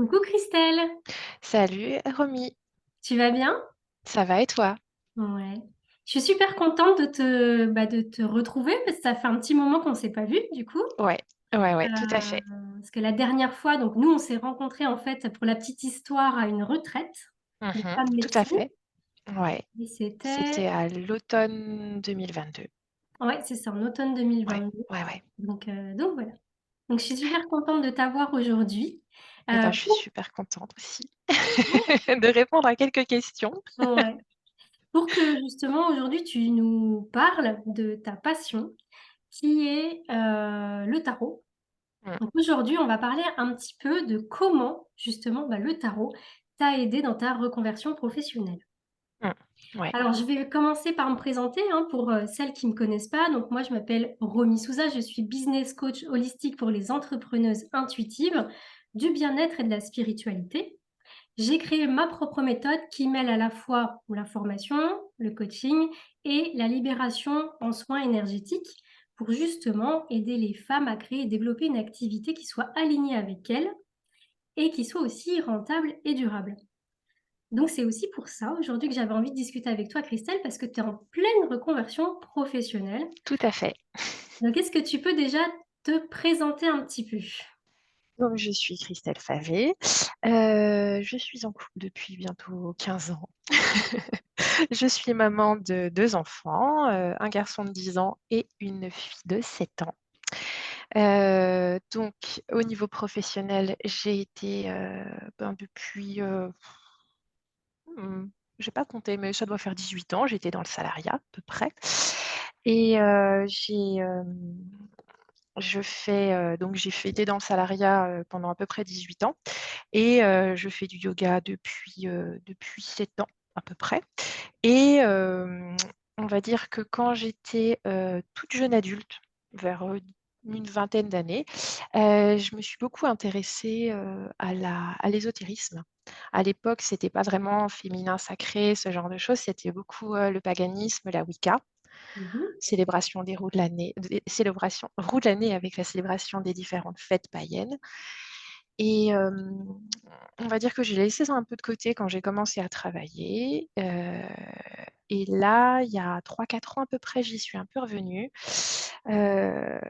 Coucou Christelle, Salut Romy, tu vas bien? ça va et toi? Ouais. Je suis super contente de te retrouver parce que ça fait un petit moment qu'on ne s'est pas vu du coup. Ouais, ouais, Euh, ouais, tout à fait. Parce que la dernière fois, donc nous on s'est rencontrés en fait pour la petite histoire à une retraite de femmes Tout à médecine fait. Ouais, et c'était, c'était à l'automne 2022. ouais c'est ça, en automne Ouais, 2022. ouais, ouais. Donc voilà. Donc je suis super contente de t'avoir aujourd'hui. Et Euh, ben, je suis pour, super contente aussi de répondre à quelques questions. ouais. Pour que justement aujourd'hui tu nous parles de ta passion qui est le tarot. Mm, Donc aujourd'hui, on va parler un petit peu de comment justement le tarot t'a aidé dans ta reconversion professionnelle. mm. Ouais, Alors je vais commencer par me présenter pour celles qui ne me connaissent pas. Donc moi, je m'appelle Romy Souza, je suis business coach holistique pour les entrepreneuses intuitives, du bien-être et de la spiritualité. J'ai créé ma propre méthode qui mêle à la fois la formation, le coaching et la libération en soins énergétiques pour justement aider les femmes à créer et développer une activité qui soit alignée avec elles et qui soit aussi rentable et durable. Donc c'est aussi pour ça aujourd'hui que j'avais envie de discuter avec toi, Christelle, parce que tu es en pleine reconversion professionnelle. tout à fait. Donc est-ce que tu peux déjà te présenter un petit peu? Donc, je suis Christelle Favé. Je suis en couple depuis bientôt 15 ans. Je suis maman de deux enfants, un garçon de 10 ans et une fille de 7 ans. Donc au niveau professionnel, j'ai été, depuis, mmh, j'ai pas compté, mais ça doit faire 18 ans, j'étais dans le salariat à peu près et j'ai été dans le salariat, pendant à peu près 18 ans et je fais du yoga depuis 7 ans à peu près et on va dire que quand j'étais, toute jeune adulte, vers, une vingtaine d'années, je me suis beaucoup intéressée, à l'ésotérisme. À l'époque, c'était pas vraiment féminin sacré, ce genre de choses, c'était beaucoup, le paganisme, la Wicca, Mhm. célébration roue de l'année avec la célébration des différentes fêtes païennes et on va dire que j'ai laissé ça un peu de côté quand j'ai commencé à travailler, et là, il y a 3 4 ans à peu près, j'y suis un peu revenue, heu,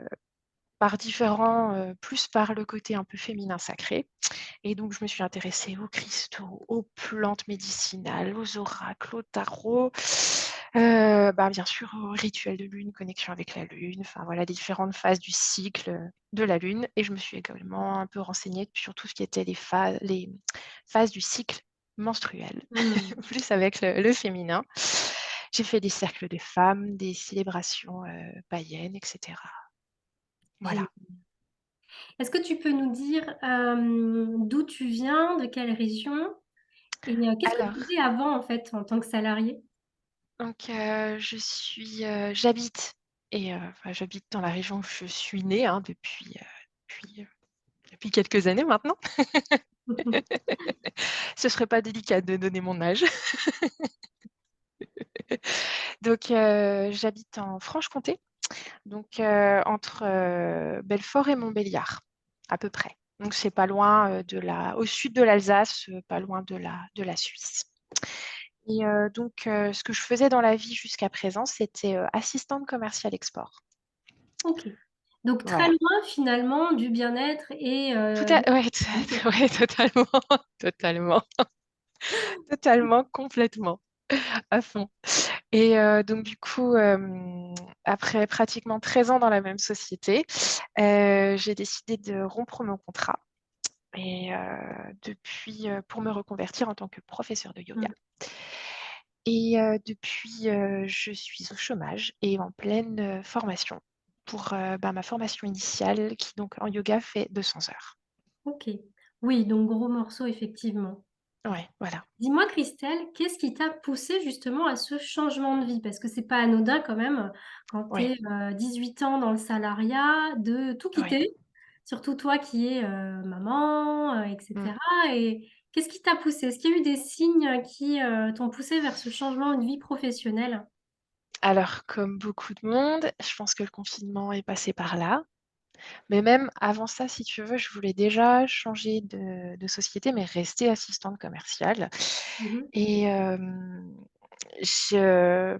plus par le côté un peu féminin sacré et donc je me suis intéressée aux cristaux, aux plantes médicinales, aux oracles, au tarot, bien sûr aux rituels de lune, connexion avec la lune, enfin voilà, les différentes phases du cycle, de la lune et je me suis également un peu renseignée sur tout ce qui était les phases du cycle menstruel, Mhm. plus avec le féminin. J'ai fait des cercles de femmes, des célébrations, païennes et cetera. Voilà. Est-ce que tu peux nous dire d'où tu viens, de quelle région et qu'est-ce que tu Alors, faisais avant en fait en tant que salarié? donc j'habite j'habite dans la région où je suis née, hein, depuis, depuis quelques années maintenant. Ce serait pas délicat de donner mon âge. Donc j'habite en Franche-Comté, donc entre, Belfort et Montbéliard, à peu près. Donc c'est pas loin, au sud de l'Alsace, pas loin de la Suisse. Et donc ce que je faisais dans la vie jusqu'à présent, c'était, assistante commerciale export. Ok. Donc très Voilà. loin finalement du bien-être et Tout de à ouais, l'activité. ouais, totalement, totalement, totalement, complètement, à fond. Et donc du coup, après pratiquement 13 ans dans la même société, j'ai décidé de rompre mon contrat et pour me reconvertir en tant que professeure de yoga. Mm. Et depuis, je suis au chômage et en pleine, formation pour, ma formation initiale qui donc en yoga fait 200 heures. Ok. Oui, donc gros morceau effectivement. Ouais, voilà. Dis-moi Christelle, qu'est-ce qui t'a poussé justement à ce changement de vie? Parce que c'est pas anodin quand même quand tu Ouais, es 18 ans dans le salariat de tout ouais. quitter, surtout toi qui es maman, Mmh. etc. Et qu'est-ce qui t'a poussé? Est-ce qu'il y a eu des signes qui t'ont poussé vers ce changement de vie professionnelle? Alors comme beaucoup de monde, je pense que le confinement est passé par là. Mais même avant ça, si tu veux, je voulais déjà changer de société, mais rester assistante commerciale. Mmh. Et je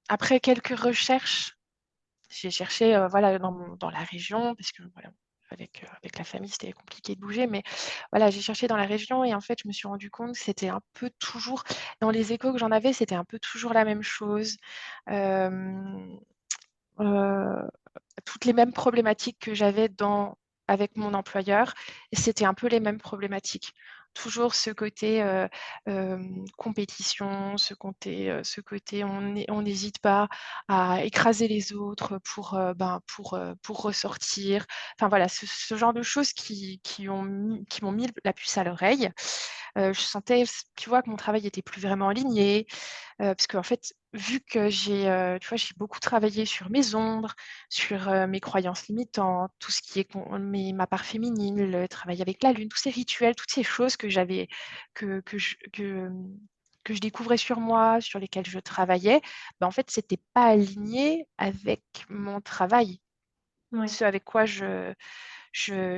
après quelques recherches, j'ai cherché, voilà, dans la région parce que, voilà, avec la famille, c'était compliqué de bouger, mais voilà, j'ai cherché dans la région et en fait, je me suis rendu compte que c'était un peu toujours dans les échos que j'en avais, c'était un peu toujours la même chose. Hem, heu toutes les mêmes problématiques que j'avais avec mon employeur, c'était un peu les mêmes problématiques. Toujours ce côté, compétition, ce côté on n'hésite pas à écraser les autres pour ressortir. Enfin voilà, ce genre de choses qui m'ont mis la puce à l'oreille. Je sentais tu vois, que mon travail était plus vraiment aligné, parce qu'en fait, vu que tu vois, j'ai beaucoup travaillé sur mes ombres, sur, mes croyances limitantes, tout ce qui est ma part féminine, le travail avec la lune, tous ces rituels, toutes ces choses que je découvrais sur moi, sur lesquelles je travaillais, en fait, c'était pas aligné avec mon travail, Ouais. ce avec quoi je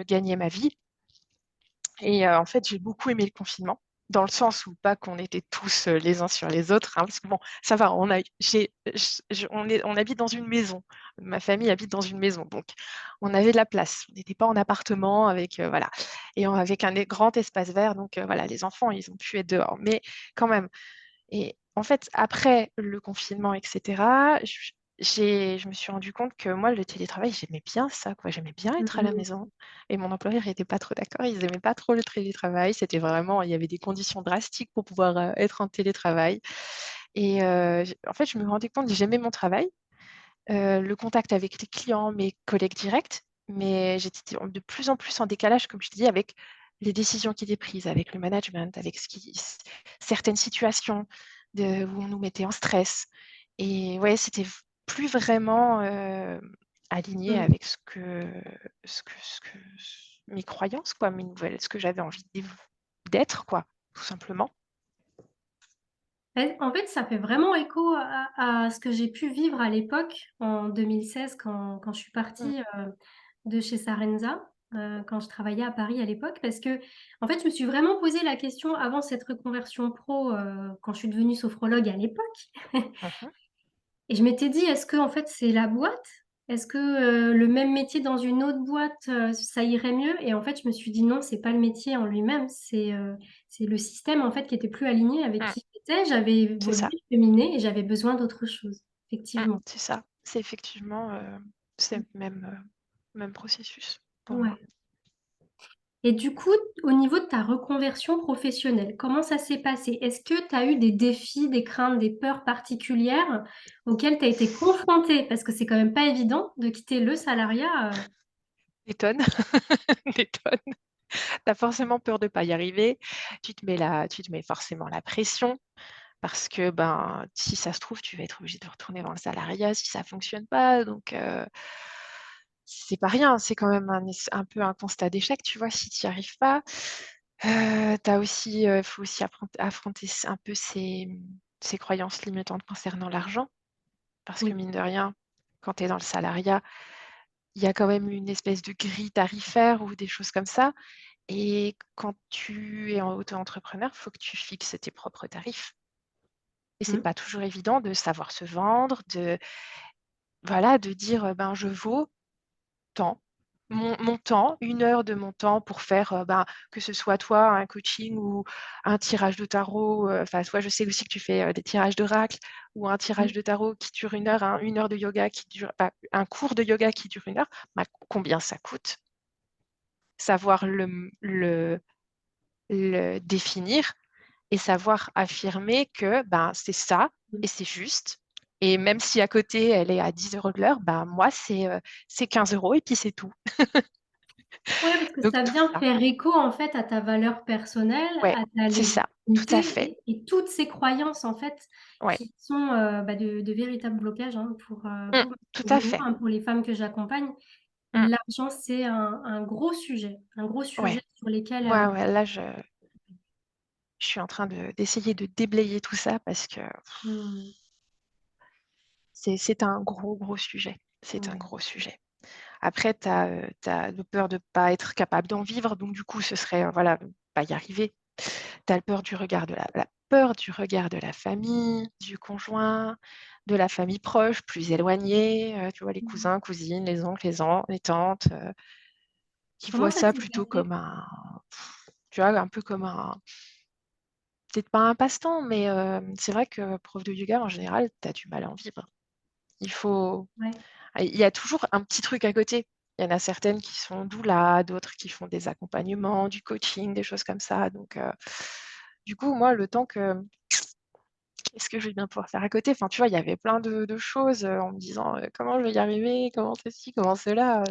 gagnais ma vie. Et en fait, j'ai beaucoup aimé le confinement, dans le sens où pas qu'on était tous, les uns sur les autres, hein, parce que bon, ça va, on habite dans une maison. Ma famille habite dans une maison, donc on avait de la place. On n'était pas en appartement avec, voilà et avec un grand espace vert, donc voilà, les enfants, ils ont pu être dehors, mais quand même. Et en fait, après le confinement et cetera, je me suis rendu compte que moi, le télétravail, j'aimais bien ça, quoi. J'aimais bien être à la Mmh. maison et mon employeur était pas trop d'accord. Ils aimaient pas trop le télétravail. C'était vraiment il y avait des conditions drastiques pour pouvoir, être en télétravail et en fait, je me rendais compte que j'aimais mon travail, le contact avec les clients, mes collègues directs, mais j'étais de plus en plus en décalage, comme je te dis, avec les décisions qui étaient prises, avec le management, avec certaines situations où on nous mettait en stress. Et ouais, c'était plus vraiment aligné Mmh. avec mes croyances, quoi, mes nouvelles, ce que j'avais envie d'être, quoi, tout simplement. En fait, ça fait vraiment écho à ce que j'ai pu vivre à l'époque, en 2016 quand je suis Mm, partie, de chez Sarenza, quand je travaillais à Paris à l'époque. Parce que en fait, je me suis vraiment posé la question avant cette reconversion pro, quand je suis devenue sophrologue à l'époque. mhm, Et je m'étais dit: «Est-ce que en fait, c'est la boîte? Est-ce que, le même métier dans une autre boîte, ça irait mieux?» Et en fait, je me suis dit: «Non, c'est pas le métier en lui-même, c'est le système, en fait, qui était plus aligné avec mm, qui j'étais». J'avais c'est évolué, ça. cheminé et j'avais besoin d'autre chose, effectivement. C'est ça. C'est effectivement, c'est le même processus pour moi. Ouais. Et du coup, au niveau de ta reconversion professionnelle, comment ça s'est passé? Est-ce que tu as eu des défis, des craintes, des peurs particulières auxquelles tu as été confrontée? Parce que c'est quand même pas évident de quitter le salariat, Des tonnes, des tonnes. Tu as forcément peur de pas y arriver. Tu te mets forcément la pression parce que, ben, si ça se trouve, tu vas être obligé de retourner dans le salariat si ça fonctionne pas donc c'est pas rien, c'est quand même un peu un constat d'échec, tu vois? Si tu y arrives pas. Tu aussi, faut aussi affronter un peu ces croyances limitantes concernant l'argent parce que oui. mine de rien, quand tu es dans le salariat, il y a quand même une espèce de grille tarifaire ou des choses comme ça et quand tu es en auto-entrepreneur, il faut que tu fixes tes propres tarifs et c'est Mmh. pas toujours évident de savoir se vendre, voilà, de dire, «Ben, je vaux tant». Mon temps, 1 heure de mon temps pour faire, que ce soit toi un coaching ou un tirage de tarot, enfin toi je sais aussi que tu fais, des tirages d'oracle ou un tirage Oui. de tarot qui dure 1 heure, 1 heure de yoga qui dure un cours de yoga qui dure 1 heure, combien ça coûte? Savoir le définir et savoir affirmer que, ben, c'est ça Mmh. et c'est juste et même si à côté elle est à 10 € de l'heure, ben, moi c'est 15 € et puis c'est tout. Ouais, parce que Donc ça tout vient ça. faire écho, en fait, à ta valeur personnelle, Ouais, à ta c'est ça, tout à fait. légitimité et toutes ces croyances, en fait, Ouais. qui sont, de véritables blocages, hein, Mmh, pour tout à pour moi, fait. hein, pour les femmes que j'accompagne. Mmh, L'argent, c'est un gros ouais. sujet sur lesquels, Ouais, ouais, là je suis en train d'essayer de déblayer tout ça parce que mmh, c'est un gros, gros sujet. C'est un Ouais. gros sujet. Après, tu as le peur de ne pas être capable d'en vivre, donc du coup, ce serait, voilà, pas y arriver. Tu as le peur du regard de la peur du regard de la famille, du conjoint, de la famille proche, plus éloignée, tu vois, les Mmh. cousins, cousines, les oncles, les tantes, qui Comment voient ça ça s'est plutôt passé? comme un, tu vois, un peu comme un, peut-être pas un passe-temps, mais c'est vrai que prof de yoga, en général, tu as du mal à en vivre. Il faut, Ouais. il y a toujours un petit truc à côté. Il y en a certaines qui sont doula, d'autres qui font des accompagnements, du coaching, des choses comme ça. Donc, du coup, moi, le temps que qu'est-ce que je vais bien pouvoir faire à côté? Enfin, tu vois, il y avait plein de choses en me disant comment je vais y arriver, comment ceci, comment cela.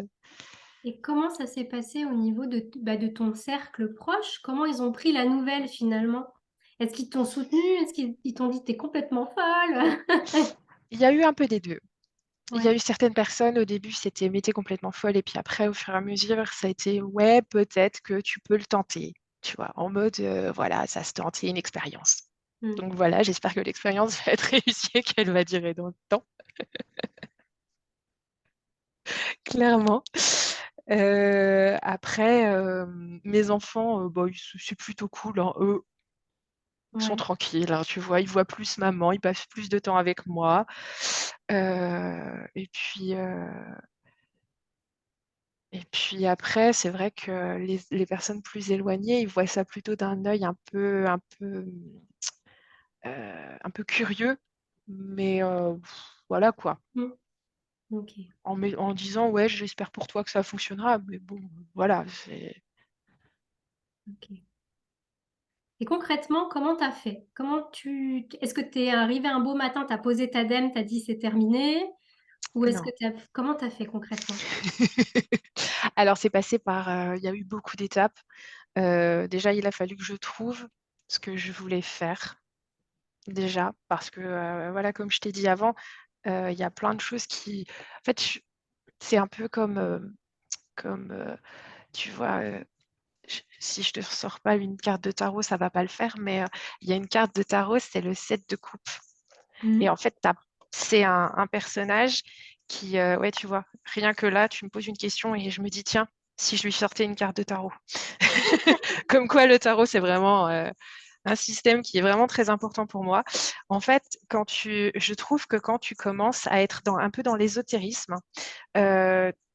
Et comment ça s'est passé au niveau de ton cercle proche? Comment ils ont pris la nouvelle finalement? Est-ce qu'ils t'ont soutenu? Est-ce qu'ils t'ont dit t'es complètement folle? Il y a eu un peu des deux. Il y a Ouais. eu certaines personnes, au début, c'était mais t'es complètement folle. Et puis après, au fur et à mesure, ça a été ouais, peut-être que tu peux le tenter. Tu vois, en mode voilà, ça se tente, c'est une expérience. Mm. Donc voilà, j'espère que l'expérience va être réussie et qu'elle va durer dans le temps, clairement. Après, mes enfants, bah, c'est plutôt cool, hein. Eux, ils sont Ouais. tranquilles, hein, tu vois. Ils voient plus maman, ils passent plus de temps avec moi. Et puis, après, c'est vrai que les personnes plus éloignées, ils voient ça plutôt d'un œil un peu curieux. Mais voilà quoi. Mm. Ok. En disant ouais, j'espère pour toi que ça fonctionnera. Mais bon, voilà. Ok. Et concrètement, comment t'as fait? Est-ce que t'es arrivé un beau matin, t'as posé ta dème, t'as dit c'est terminé? Ou est-ce que Non. comment t'as fait concrètement? Alors, c'est passé par. Il y a eu beaucoup d'étapes. Déjà, il a fallu que je trouve ce que je voulais faire. Déjà, parce que, voilà, comme je t'ai dit avant, il y a plein de choses qui. En fait, c'est un peu comme tu vois, si je te sors pas une carte de tarot, ça va pas le faire, mais il y a une carte de tarot, c'est le 7 de coupe. Et Mm. en fait, c'est un personnage qui, ouais, tu vois, rien que là, tu me poses une question et je me dis, tiens, si je lui sortais une carte de tarot. Comme quoi, le tarot, c'est vraiment un système qui est vraiment très important pour moi. En fait, je trouve que quand tu commences à être un peu dans l'ésotérisme,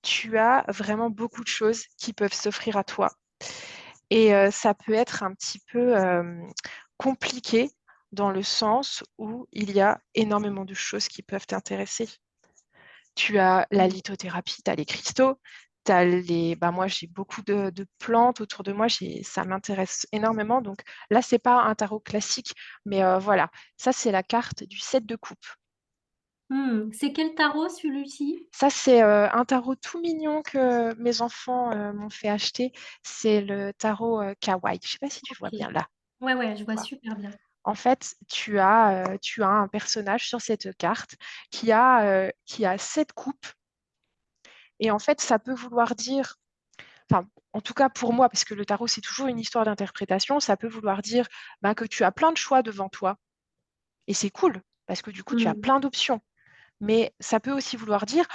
tu as vraiment beaucoup de choses qui peuvent s'offrir à toi. Et ça peut être un petit peu compliqué dans le sens où il y a énormément de choses qui peuvent t'intéresser. Tu as la Mm. lithothérapie, tu as les cristaux, tu as bah moi j'ai beaucoup de plantes autour de moi, ça m'intéresse énormément. Donc là, c'est pas un tarot classique, mais voilà, ça c'est la carte du 7 de coupe. Mm. C'est quel tarot celui-ci? Ça, c'est un tarot tout mignon que mes enfants m'ont fait acheter. C'est le tarot Kawaii. Je ne sais pas si tu vois Ok. bien là. Ouais, ouais, je Tu vois vois. super bien. En fait, tu as un personnage sur cette carte qui a 7 coupes. Et en fait, ça peut vouloir dire, enfin, en tout cas pour moi, parce que le tarot, c'est toujours une histoire d'interprétation, ça peut vouloir dire bah, que tu as plein de choix devant toi. Et c'est cool, parce que du coup, tu as Mm. plein d'options. Mais ça peut aussi vouloir dire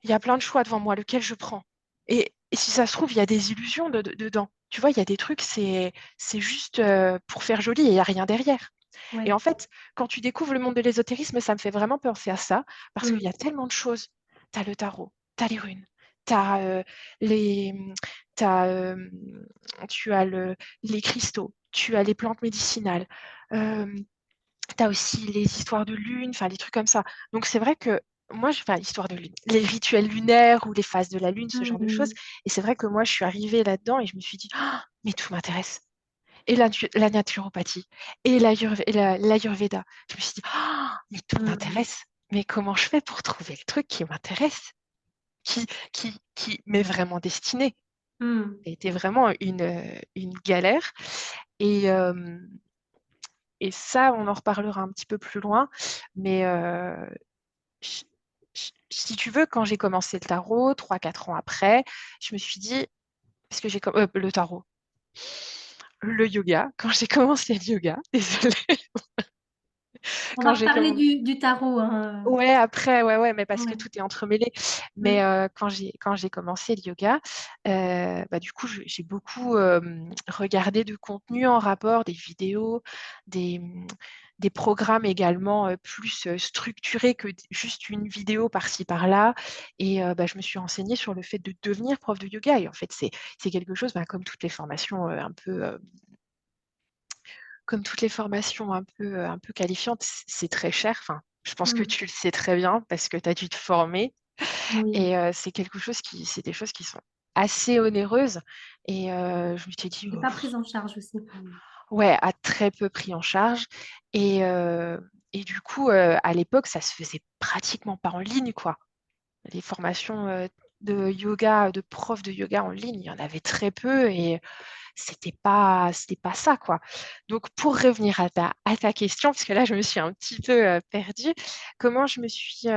il y a plein de choix devant moi, lequel je prends. Et si ça se trouve, il y a des illusions dedans. Tu vois, il y a des trucs, c'est juste pour faire joli et il n'y a rien derrière. Et Ouais. en fait, quand tu découvres le monde de l'ésotérisme, ça me fait vraiment penser à ça, parce qu'il y Mm. a tellement de choses. Tu as le tarot, tu as les runes, t'as, les, t'as, tu as les cristaux, tu as les plantes médicinales, euh, tu as aussi les histoires de lune, enfin les trucs comme ça. Donc c'est vrai que moi, enfin l'histoire de lune, les rituels lunaires ou les phases de la lune, ce genre de choses. Mm. Et c'est vrai que moi, je suis arrivée là-dedans et je me suis dit, ah, mais tout m'intéresse. Et la naturopathie, et l'ayurveda. Je me suis dit, ah, mais tout Mm. m'intéresse. Mais comment je fais pour trouver le truc qui m'intéresse, qui m'est vraiment destiné? Mm. C'était vraiment une galère. Et, euh, et ça, on en reparlera un petit peu plus loin. Mais ch- si tu veux, quand j'ai commencé le tarot, 3 4 ans après, je me suis dit, parce que le tarot, le yoga, quand j'ai commencé le yoga, désolée, On va Quand j'ai reparler comm du tarot, hein. Ouais, après, ouais, mais parce que Ouais. tout est entremêlé. Mais Mm. quand j'ai commencé le yoga, bah, du coup, j'ai beaucoup regardé de contenu en rapport, des vidéos, des, mmh, des programmes également plus structurés que juste une vidéo par-ci par-là. Et bah, je me suis renseignée sur le fait de devenir prof de yoga. Et en fait, c'est quelque chose, bah, comme toutes les formations un peu qualifiantes, c'est très cher. Enfin, je pense que Mm. tu le sais très bien parce que tu as dû te former. Oui. Et c'est des choses qui sont assez onéreuses. Et je me suis dit: Et «Oh, pas prise en charge aussi. Mm. ouais, à très peu pris en charge». Et du coup, à l'époque, ça se faisait pratiquement pas en ligne, quoi. Les formations, de yoga, de profs de yoga en ligne, il y en avait très peu et c'était pas ça, quoi. Donc pour revenir à ta question, parce que là, je me suis un petit peu, perdue. Comment je me suis,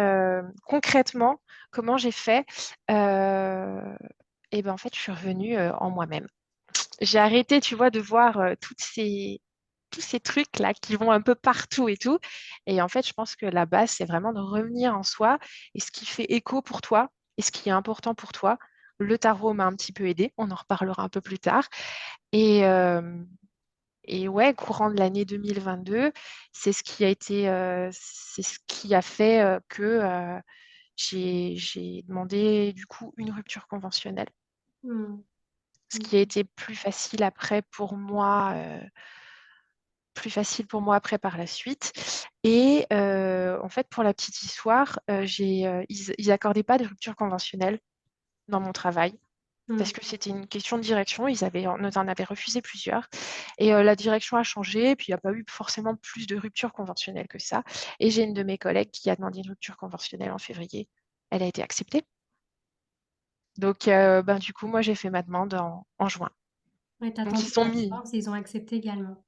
concrètement, comment j'ai fait? Heu et ben, en fait, je suis revenue, en moi-même. J'ai arrêté, tu vois, de voir, tous ces trucs-là qui vont un peu partout et tout. Et en fait, je pense que la base, c'est vraiment de revenir en soi et ce qui fait écho pour toi et ce qui est important pour toi. Le tarot m'a un petit peu aidée, on en reparlera un peu plus tard. Et, ouais, courant de l'année 2022, c'est ce qui a fait que j'ai demandé du coup une rupture conventionnelle. Mm. Ce qui a Mm. été plus facile pour moi après par la suite. Et en fait, pour la petite histoire, ils accordaient pas de rupture conventionnelle dans mon travail parce Mm. que c'était une question de direction. Nous en avaient refusé plusieurs. Et la direction a changé, puis il n'y a pas eu forcément plus de rupture conventionnelle que ça. Et j'ai une de mes collègues qui a demandé une rupture conventionnelle en février. Elle a été acceptée. Donc, ben, du coup, moi, j'ai fait ma demande en juin. Ouais, t'as Donc, tenté ta chance et ils ont accepté également.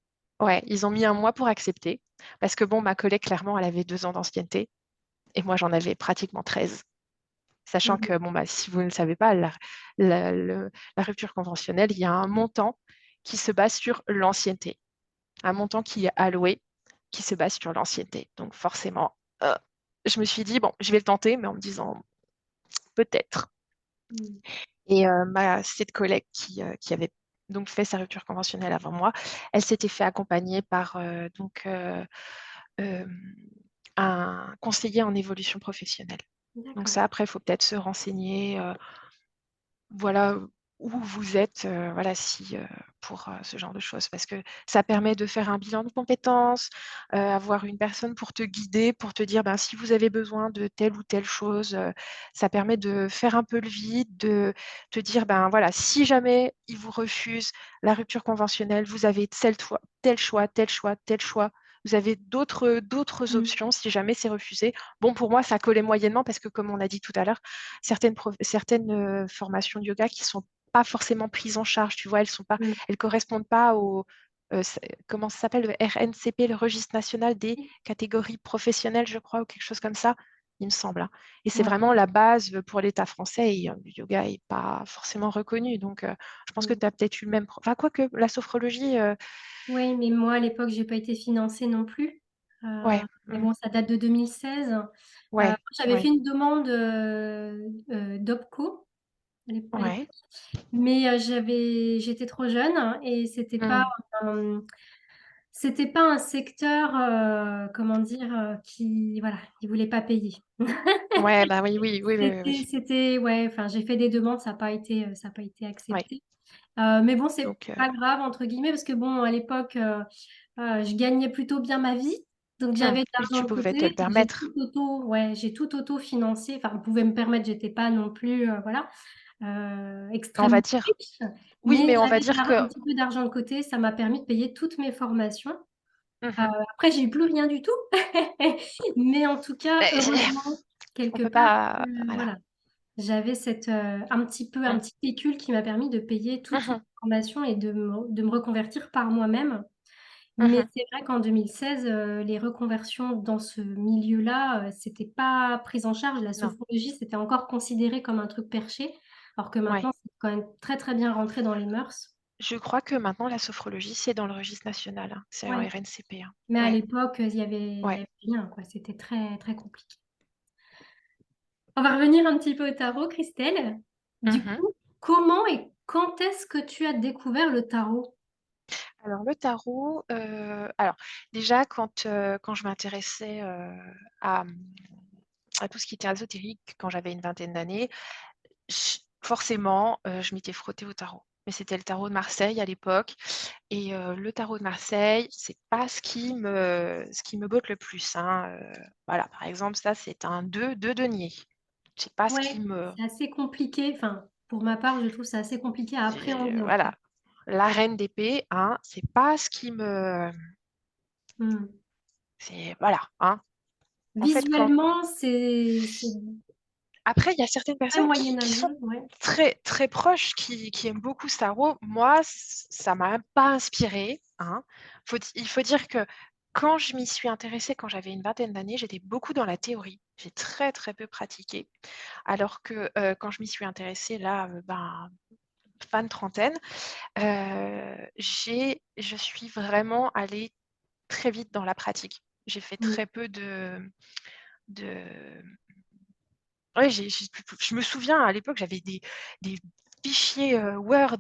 ils ont mis un mois pour accepter. Parce que, bon, ma collègue, clairement, elle avait 2 ans d'ancienneté. Et moi, j'en avais pratiquement 13. Sachant Mm. que, bon, bah, si vous ne le savez pas, la rupture conventionnelle, il y a un montant qui se base sur l'ancienneté. Un montant qui est alloué, qui se base sur l'ancienneté. Donc forcément, je me suis dit, bon, je vais le tenter, mais en me disant peut-être. Mm. Et cette collègue qui avait donc fait sa rupture conventionnelle avant moi, elle s'était fait accompagner par euh, un conseiller en évolution professionnelle. Donc D'accord. ça, après, il faut peut-être se renseigner. Voilà, où vous êtes, voilà, si, pour, ce genre de choses. Parce que ça permet de faire un bilan de compétences, avoir une personne pour te guider, pour te dire, ben, si vous avez besoin de telle ou telle chose, ça permet de faire un peu le vide, de te dire, ben, voilà, si jamais ils vous refusent la rupture conventionnelle, vous avez tel choix, tel choix, tel choix. Vous avez d'autres Mm. options si jamais c'est refusé. Bon, pour moi, ça collait moyennement parce que comme on a dit tout à l'heure, certaines formations de yoga qui sont pas forcément prises en charge, tu vois, Mm. elles correspondent pas au, comment ça s'appelle, le RNCP, le registre national des catégories professionnelles, je crois, ou quelque chose comme ça, il me semble, hein. Et c'est Ouais. vraiment la base pour l'État français et le yoga est pas forcément reconnu. Donc, je pense que Mm. tu as peut-être eu le même. Enfin, quoique la sophrologie, Oui, mais moi, à l'époque, j'ai pas été financée non plus. ouais, Mais bon, ça date de 2016. ouais, J'avais fait ouais, une demande d'OPCO à l'époque, ouais, mais j'étais trop jeune et mm. c'était pas un secteur, comment dire, qui, voilà, il voulait pas payer. Ouais, bah oui, oui, oui, oui, oui, oui. Ouais, enfin, j'ai fait des demandes, ça a pas été Ouais. accepté. Mais bon, c'est Donc, pas grave, entre guillemets, parce que bon, à l'époque, je gagnais plutôt bien ma vie. Donc, j'avais de oui, l'argent tu de pouvais te le côté. permettre. Ouais, j'ai tout auto-financé. Enfin, on pouvait me permettre, j'étais pas non plus, voilà, On va extrêmement dire. riche. Oui, Mais mais on va j'avais dire un que petit peu d'argent de côté. Ça m'a permis de payer toutes mes formations. mhm. Après, j'ai eu plus rien du tout. Mais en tout cas, Mais heureusement, on quelque peut part, pas. Voilà. voilà. J'avais un Mm. petit pécule qui m'a permis de payer toutes ces Mhm. formations et de me reconvertir par moi-même. Mais Mhm. c'est vrai qu'en 2016, les reconversions dans ce milieu-là, c'était pas pris en charge. La Non. sophrologie, c'était encore considéré comme un truc perché, alors que Ouais. maintenant, c'est quand même très, très bien rentré dans les mœurs. Je crois que maintenant, la sophrologie, c'est dans le registre national, hein. C'est en Ouais. RNCP, hein. Mais à Ouais, l'époque, il y ouais. avait rien, quoi. C'était très, très compliqué. On va revenir un petit peu au tarot, Christelle. Du Mhm. coup, comment et quand est-ce que tu as découvert le tarot? Alors, le tarot, alors, déjà, quand je m'intéressais à, à tout ce qui était ésotérique, quand j'avais une vingtaine d'années, forcément, je m'étais frottée au tarot. Mais c'était le tarot de Marseille à l'époque. Et le tarot de Marseille, c'est pas ce qui me botte le plus, hein. Voilà, par exemple, ça, c'est un 2 de denier. C'est pas ce qui Ouais, me c'est assez compliqué. Enfin, pour ma part, je trouve ça assez compliqué à appréhender, en fait. voilà, la reine d'épée, hein, c'est pas ce qui me Hmm. c'est voilà, hein. En fait, quand Visuellement, c'est après, il y a certaines très personnes qui sont moyenâgeux, ouais. très, très proches, qui aiment beaucoup ce tarot. Moi, ça m'a pas inspirée, hein. Il faut dire que quand je m'y suis intéressée, quand j'avais une vingtaine d'années, j'étais beaucoup dans la théorie. J'ai très, très peu pratiqué. Alors que quand je m'y suis intéressée, là, ben, fin de trentaine, je suis vraiment allée très vite dans la pratique. J'ai fait Hmm. très peu de Ouais, je me souviens à l'époque, j'avais des fichiers, Word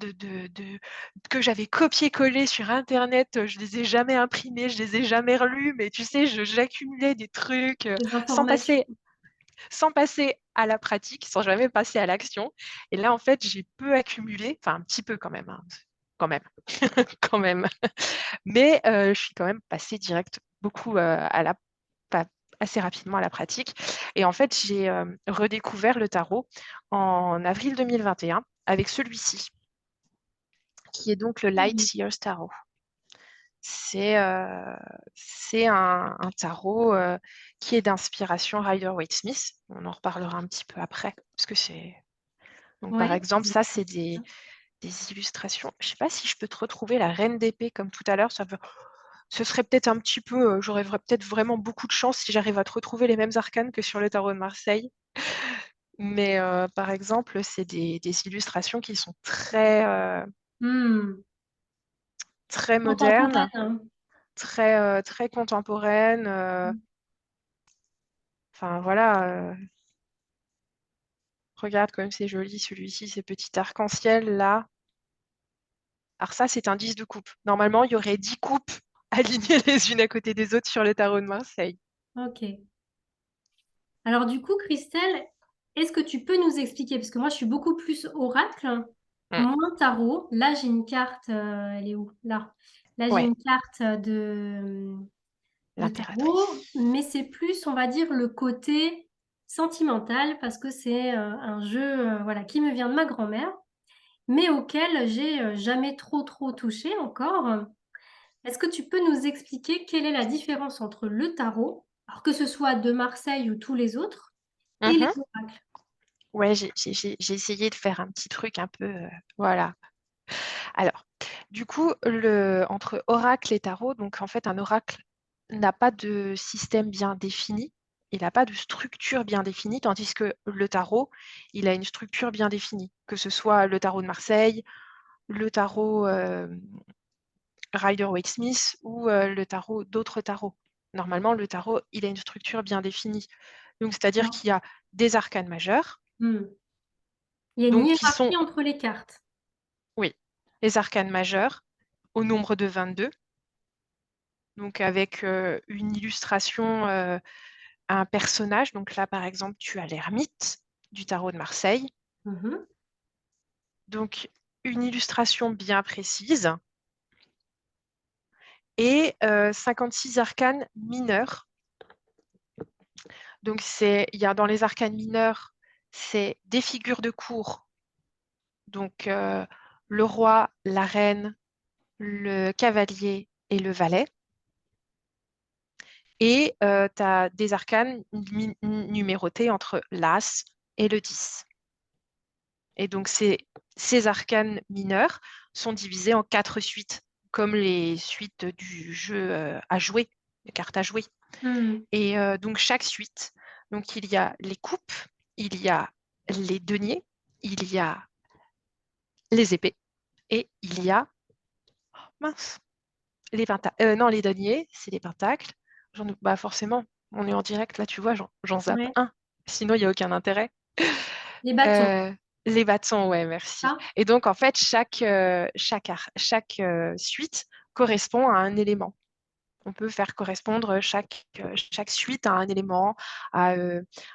que j'avais copié-collé sur internet, je les ai jamais imprimés, je les ai jamais relus, mais tu sais, j'accumulais des trucs, Des sans informations. passer sans passer à la pratique, sans jamais passer à l'action. Et là, en fait, j'ai peu accumulé, enfin un petit peu quand même, hein, quand même, quand même. Mais je suis quand même passée direct beaucoup, à la pas assez rapidement à la pratique. Et en fait, j'ai redécouvert le tarot en avril 2021 avec celui-ci, qui est donc le Light Hmm. Seers Tarot. C'est un tarot qui est d'inspiration Rider-Waite-Smith. On en reparlera un petit peu après, parce que c'est... Donc, par Ouais. exemple, ça, c'est des illustrations. Je ne sais pas si je peux te retrouver la reine d'épée comme tout à l'heure. Ce serait peut-être un petit peu, j'aurais peut-être vraiment beaucoup de chance si j'arrive à te retrouver les mêmes arcanes que sur le tarot de Marseille. Mais par exemple, c'est des illustrations qui sont très, Hmm. très Contemporaine, modernes, hein. très contemporaines. Enfin voilà, regarde comme c'est joli celui-ci, ces petits arcs-en-ciel là. Alors ça, c'est un 10 de coupe. Normalement, il y aurait 10 coupes alignées les unes à côté des autres sur le tarot de Marseille. Ok. Alors du coup, Christelle, est-ce que tu peux nous expliquer, parce que moi je suis beaucoup plus oracle, Mm. moins tarot. Là j'ai une carte, elle est où? Là. Là j'ai Ouais, une carte de tarot, l'impératrice. mais c'est plus, on va dire, le côté sentimental, parce que c'est un jeu voilà, qui me vient de ma grand-mère, mais auquel j'ai jamais trop touché encore. Est-ce que tu peux nous expliquer quelle est la différence entre le tarot, alors que ce soit de Marseille ou tous les autres, et les Mhm. oracles? Ouais, j'ai essayé de faire un petit truc un peu, voilà. Alors, du coup, entre oracle et tarot, donc en fait, un oracle n'a pas de système bien défini, il n'a pas de structure bien définie, tandis que le tarot, il a une structure bien définie, que ce soit le tarot de Marseille, le tarot Rider-Waite-Smith ou le tarot d'autres tarots. Normalement, le tarot, il a une structure bien définie. Donc, c'est-à-dire D'accord. qu'il y a des arcanes majeurs, Hmm. Il y a une donc qui sont, hiérarchie entre les cartes. oui, les arcanes majeures au nombre de 22, donc avec une illustration, un personnage. Donc là, par exemple, tu as l'ermite du tarot de Marseille. Mhm. Donc, une illustration bien précise et 56 arcanes mineurs. Donc, il y a dans les arcanes mineurs, c'est des figures de cour. Donc, le roi, la reine, le cavalier et le valet. Et tu as des arcanes numérotés entre l'As et le 10. Et donc, ces arcanes mineurs sont divisés en 4 suites, comme les suites du jeu à jouer, les cartes à jouer. Hmm. Et donc, chaque suite, donc, il y a les coupes, il y a les deniers, il y a les épées, Et il y a, mince, non, les deniers, c'est les pentacles. Bah forcément, on est en direct, là, tu vois, j'en zappe Ouais. un. Sinon, il n'y a aucun intérêt. Les bâtons. Euh, les bâtons, ouais, merci. Ah, Et donc, en fait, chaque suite correspond à un élément. On peut faire correspondre chaque suite à un élément, à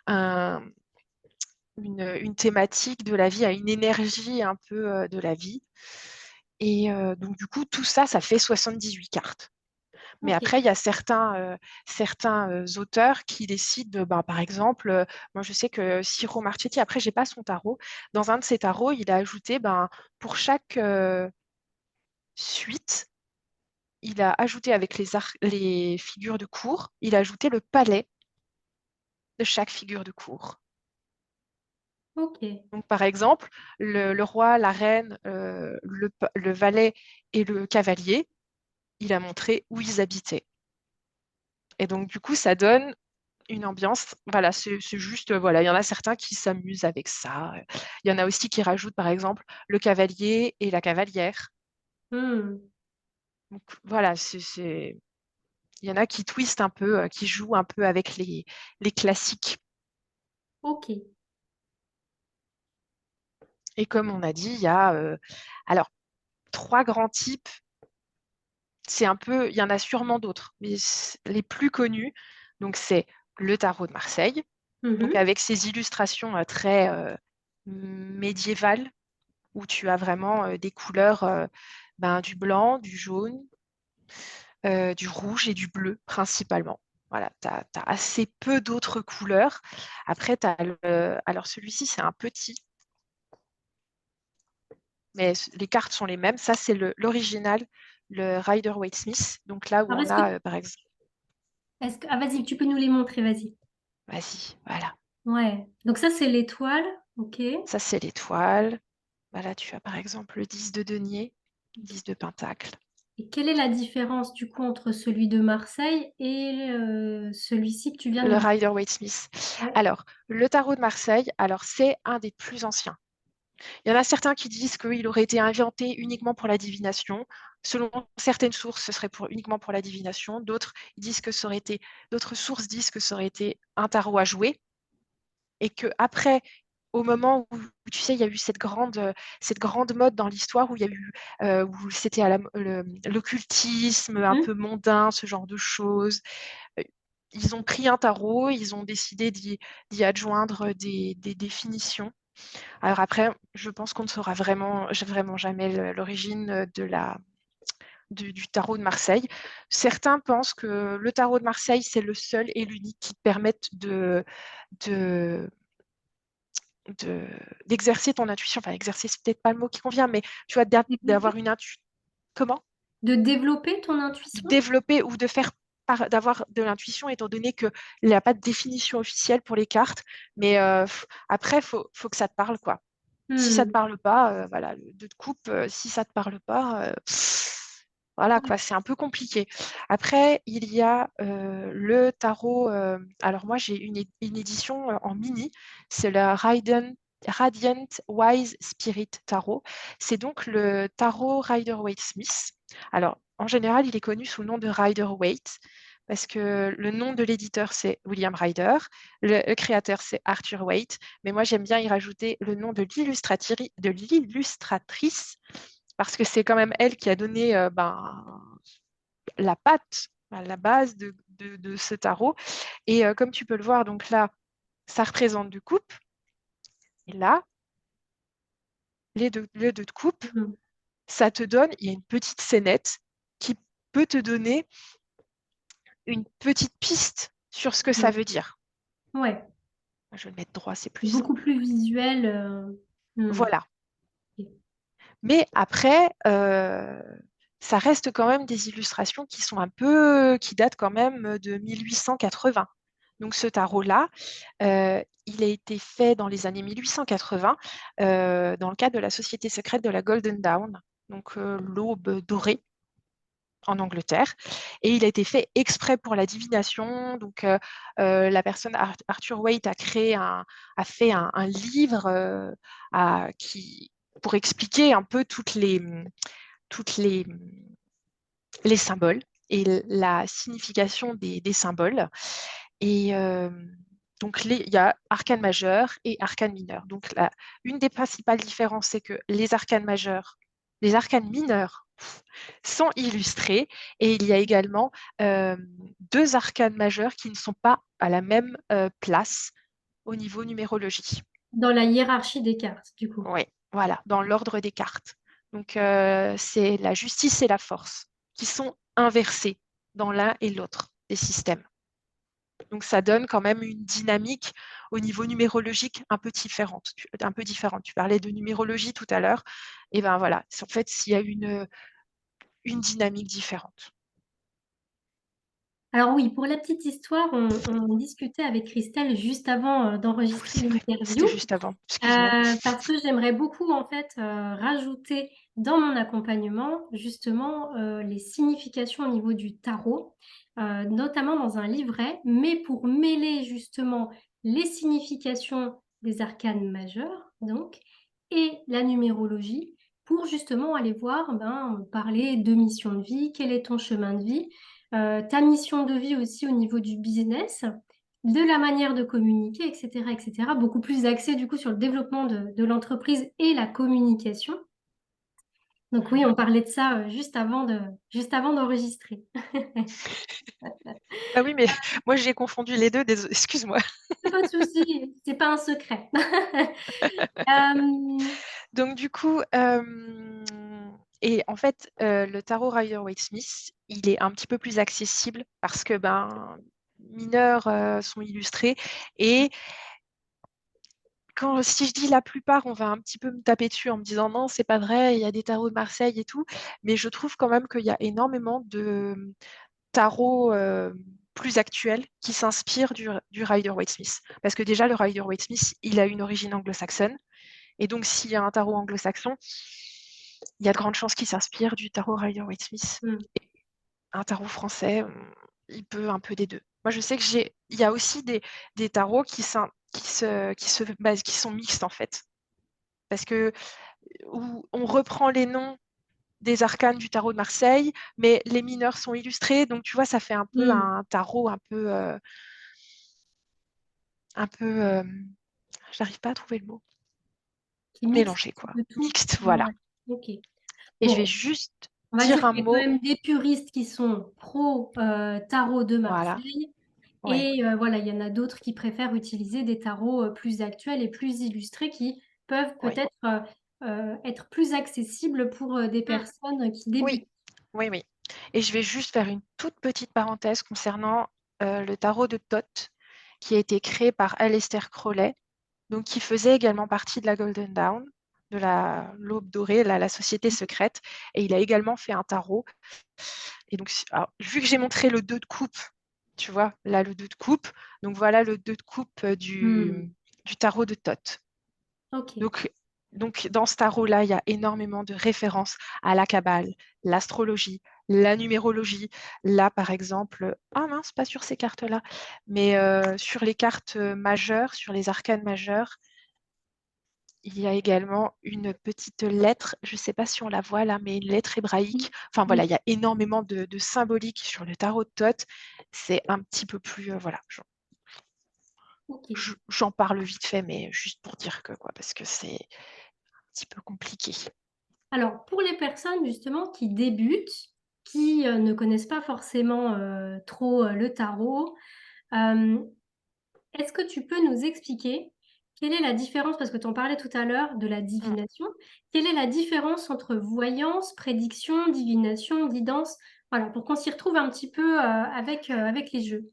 un- une thématique de la vie, à une énergie un peu de la vie. Et donc, du coup, tout ça, ça fait 78 cartes. Mais ok. après, il y a certains auteurs qui décident, ben, par exemple, moi je sais que Ciro Marchetti, après, j'ai pas son tarot, dans un de ses tarots, il a ajouté, ben, pour chaque suite, il a ajouté avec les figures de cour, il a ajouté le palais de chaque figure de cour. Ok. Donc, par exemple, le roi, la reine, le valet et le cavalier, il a montré où ils habitaient. Et donc, du coup, ça donne une ambiance. Voilà, c'est juste, voilà, il y en a certains qui s'amusent avec ça. Il y en a aussi qui rajoutent, par exemple, le cavalier et la cavalière. Hmm. Donc, voilà, il y en a qui twistent un peu, qui jouent un peu avec les classiques. Ok. Et comme on a dit, il y a alors trois grands types. C'est un peu, il y en a sûrement d'autres, mais les plus connus, donc c'est le tarot de Marseille, donc Mhm. avec ses illustrations très médiévales, où tu as vraiment des couleurs, ben, du blanc, du jaune, du rouge et du bleu principalement. Voilà, tu as assez peu d'autres couleurs. Après, alors celui-ci, c'est un petit, mais les cartes sont les mêmes. Ça, c'est l'original, le Rider-Waite-Smith. Donc là où Alors, on a, par exemple, Ah, vas-y, tu peux nous les montrer, vas-y. vas-y, voilà. Ouais. Donc ça, c'est l'étoile. Ok. Ça, c'est l'étoile. Voilà, tu as par exemple le 10 de denier, 10 de pentacle. Et quelle est la différence du coup entre celui de Marseille et celui-ci que tu viens de Le nous... Rider-Waite-Smith. Ouais. Alors, le tarot de Marseille, alors c'est un des plus anciens. Il y en a certains qui disent qu'il aurait été inventé uniquement pour la divination. Selon certaines sources, ce serait uniquement pour la divination. D'autres sources disent que ça aurait été un tarot à jouer. Et que après, au moment où, tu sais, il y a eu cette grande mode dans l'histoire où il y a eu, où c'était à l'occultisme, un Hmm. peu mondain, ce genre de choses. euh, Ils ont pris un tarot, ils ont décidé d'y adjoindre des définitions. Alors après, je pense qu'on ne saura vraiment jamais l'origine du tarot de Marseille. Certains pensent que le tarot de Marseille, c'est le seul et l'unique qui permette de, d'exercer ton intuition. Enfin, exercer, c'est peut-être pas le mot qui convient, mais tu vois, d'avoir Développer. une intuition. Comment? De développer ton De intuition? développer ou d'avoir de l'intuition, étant donné qu'il n'y a pas de définition officielle pour les cartes. Mais après, faut que ça te parle, quoi. Si ça te Hmm. parle pas, voilà, le 2 de coupe, si ça te parle pas, voilà, Ouais. quoi, c'est un peu compliqué. Après, il y a le tarot. Alors moi, j'ai une édition en mini. C'est le Radiant Wise Spirit Tarot. C'est donc le tarot Rider-Waite-Smith. Alors, en général, il est connu sous le nom de Rider-Waite parce que le nom de l'éditeur, c'est William Rider. Le créateur, c'est Arthur Waite. Mais moi, j'aime bien y rajouter le nom de l'illustratrice parce que c'est quand même elle qui a donné ben, la patte, la base de ce tarot. Et comme tu peux le voir, donc là, ça représente deux coupes. Et là, les deux de coupe, Hmm. ça te donne, il y a une petite scénette qui peut te donner une petite piste sur ce que ça Hmm. veut dire. Ouais. Je vais le mettre droit, c'est plus Beaucoup simple. plus visuel. Hmm. Voilà. Ok. Mais après, ça reste quand même des illustrations qui sont un peu, qui datent quand même de 1880. Donc ce tarot-là, il a été fait dans les années 1880 dans le cadre de la Société secrète de la Golden Dawn, donc l'aube dorée en Angleterre. Et il a été fait exprès pour la divination. Donc la personne Arthur Waite a fait un livre qui pour expliquer un peu toutes les symboles et la signification des symboles. Et donc, il y a arcane majeur et arcane mineur. Donc, une des principales différences, c'est que les arcanes majeurs, les arcanes mineurs sont illustrés et il y a également deux arcanes majeurs qui ne sont pas à la même place au niveau numérologie. Dans la hiérarchie des cartes, du coup. Oui, voilà, dans l'ordre des cartes. Donc, c'est la justice et la force qui sont inversées dans l'un et l'autre des systèmes. Donc, ça donne quand même une dynamique au niveau numérologique un peu différente. Tu parlais de numérologie tout à l'heure. Et ben voilà, en fait, il y a une dynamique différente. Alors oui, pour la petite histoire, on discutait avec Christelle juste avant Ah oui, d'enregistrer c'est vrai, c'était l'interview. juste avant. Excuse-moi. Parce que j'aimerais beaucoup en fait rajouter dans mon accompagnement justement les significations au niveau du tarot, notamment dans un livret, mais pour mêler justement les significations des arcanes majeurs, donc, et la numérologie, pour justement aller voir, parler de mission de vie, quel est ton chemin de vie, ta mission de vie aussi au niveau du business, de la manière de communiquer, etc., etc. Beaucoup plus axé du coup sur le développement de l'entreprise et la communication. Donc oui, on Mhm. parlait de ça juste avant d'enregistrer. Ah oui, mais moi j'ai confondu les deux, excuse-moi. Pas de souci, c'est pas un secret. Euh, Donc du coup, et en fait, le tarot Rider-Waite-Smith, il est un petit peu plus accessible parce que mineurs sont illustrés et si je dis la plupart, on va un petit peu me taper dessus en me disant non, c'est pas vrai, il y a des tarots de Marseille et tout, mais je trouve quand même qu'il y a énormément de tarots plus actuels qui s'inspirent du Rider-Waite-Smith. Parce que déjà, le Rider-Waite-Smith, il a une origine anglo-saxonne. Et donc, s'il y a un tarot anglo-saxon, il y a de grandes chances qu'il s'inspire du tarot Rider-Waite-Smith. hmm, Un tarot français, il peut un peu des deux. Moi, je sais que il y a aussi des tarots qui sont mixtes en fait. Parce que où on reprend les noms des arcanes du tarot de Marseille, mais les mineurs sont illustrés. Donc, tu vois, ça fait un peu hmm, un tarot un peu j'arrive pas à trouver le mot. qui mixe Mélangé, un petit quoi. peu tout. Mixte, voilà. Ouais, ok. Et je vais Bon, juste on va dire dire un qu'il y a quand mot. même des puristes qui sont pro tarot de Voilà. Marseille. Ouais. Et voilà, il y en a d'autres qui préfèrent utiliser des tarots plus actuels et plus illustrés qui peuvent Oui. peut-être être plus accessibles pour des Mm. personnes qui Oui. débutent. Oui, oui. Et je vais juste faire une toute petite parenthèse concernant le tarot de Thoth, qui a été créé par Aleister Crowley, donc qui faisait également partie de la Golden Dawn, de l'Aube dorée, la société secrète. Et il a également fait un tarot. Et donc, alors, vu que j'ai montré le 2 de coupe, tu vois, là, le 2 de coupe, donc voilà le 2 de coupe Hmm, du tarot de Thoth. ok. Donc, dans ce tarot-là, il y a énormément de références à la Kabbale, l'astrologie, la numérologie. Là, par exemple, ah mince, pas sur ces cartes-là, mais sur les cartes majeures, sur les arcanes majeures, il y a également une petite lettre, je ne sais pas si on la voit là, mais une lettre hébraïque. Enfin voilà, Oui, il y a énormément de symbolique sur le tarot de Thoth. C'est un petit peu plus, voilà, ok. j'en parle vite fait, mais juste pour dire que quoi, parce que c'est un petit peu compliqué. Alors, pour les personnes justement qui débutent, qui ne connaissent pas forcément trop le tarot, euh, est-ce que tu peux nous expliquer quelle est la différence, parce que tu en parlais tout à l'heure de la Mm. divination, quelle est la différence entre voyance, prédiction, divination, guidance, voilà, pour qu'on s'y retrouve un petit peu avec les jeux.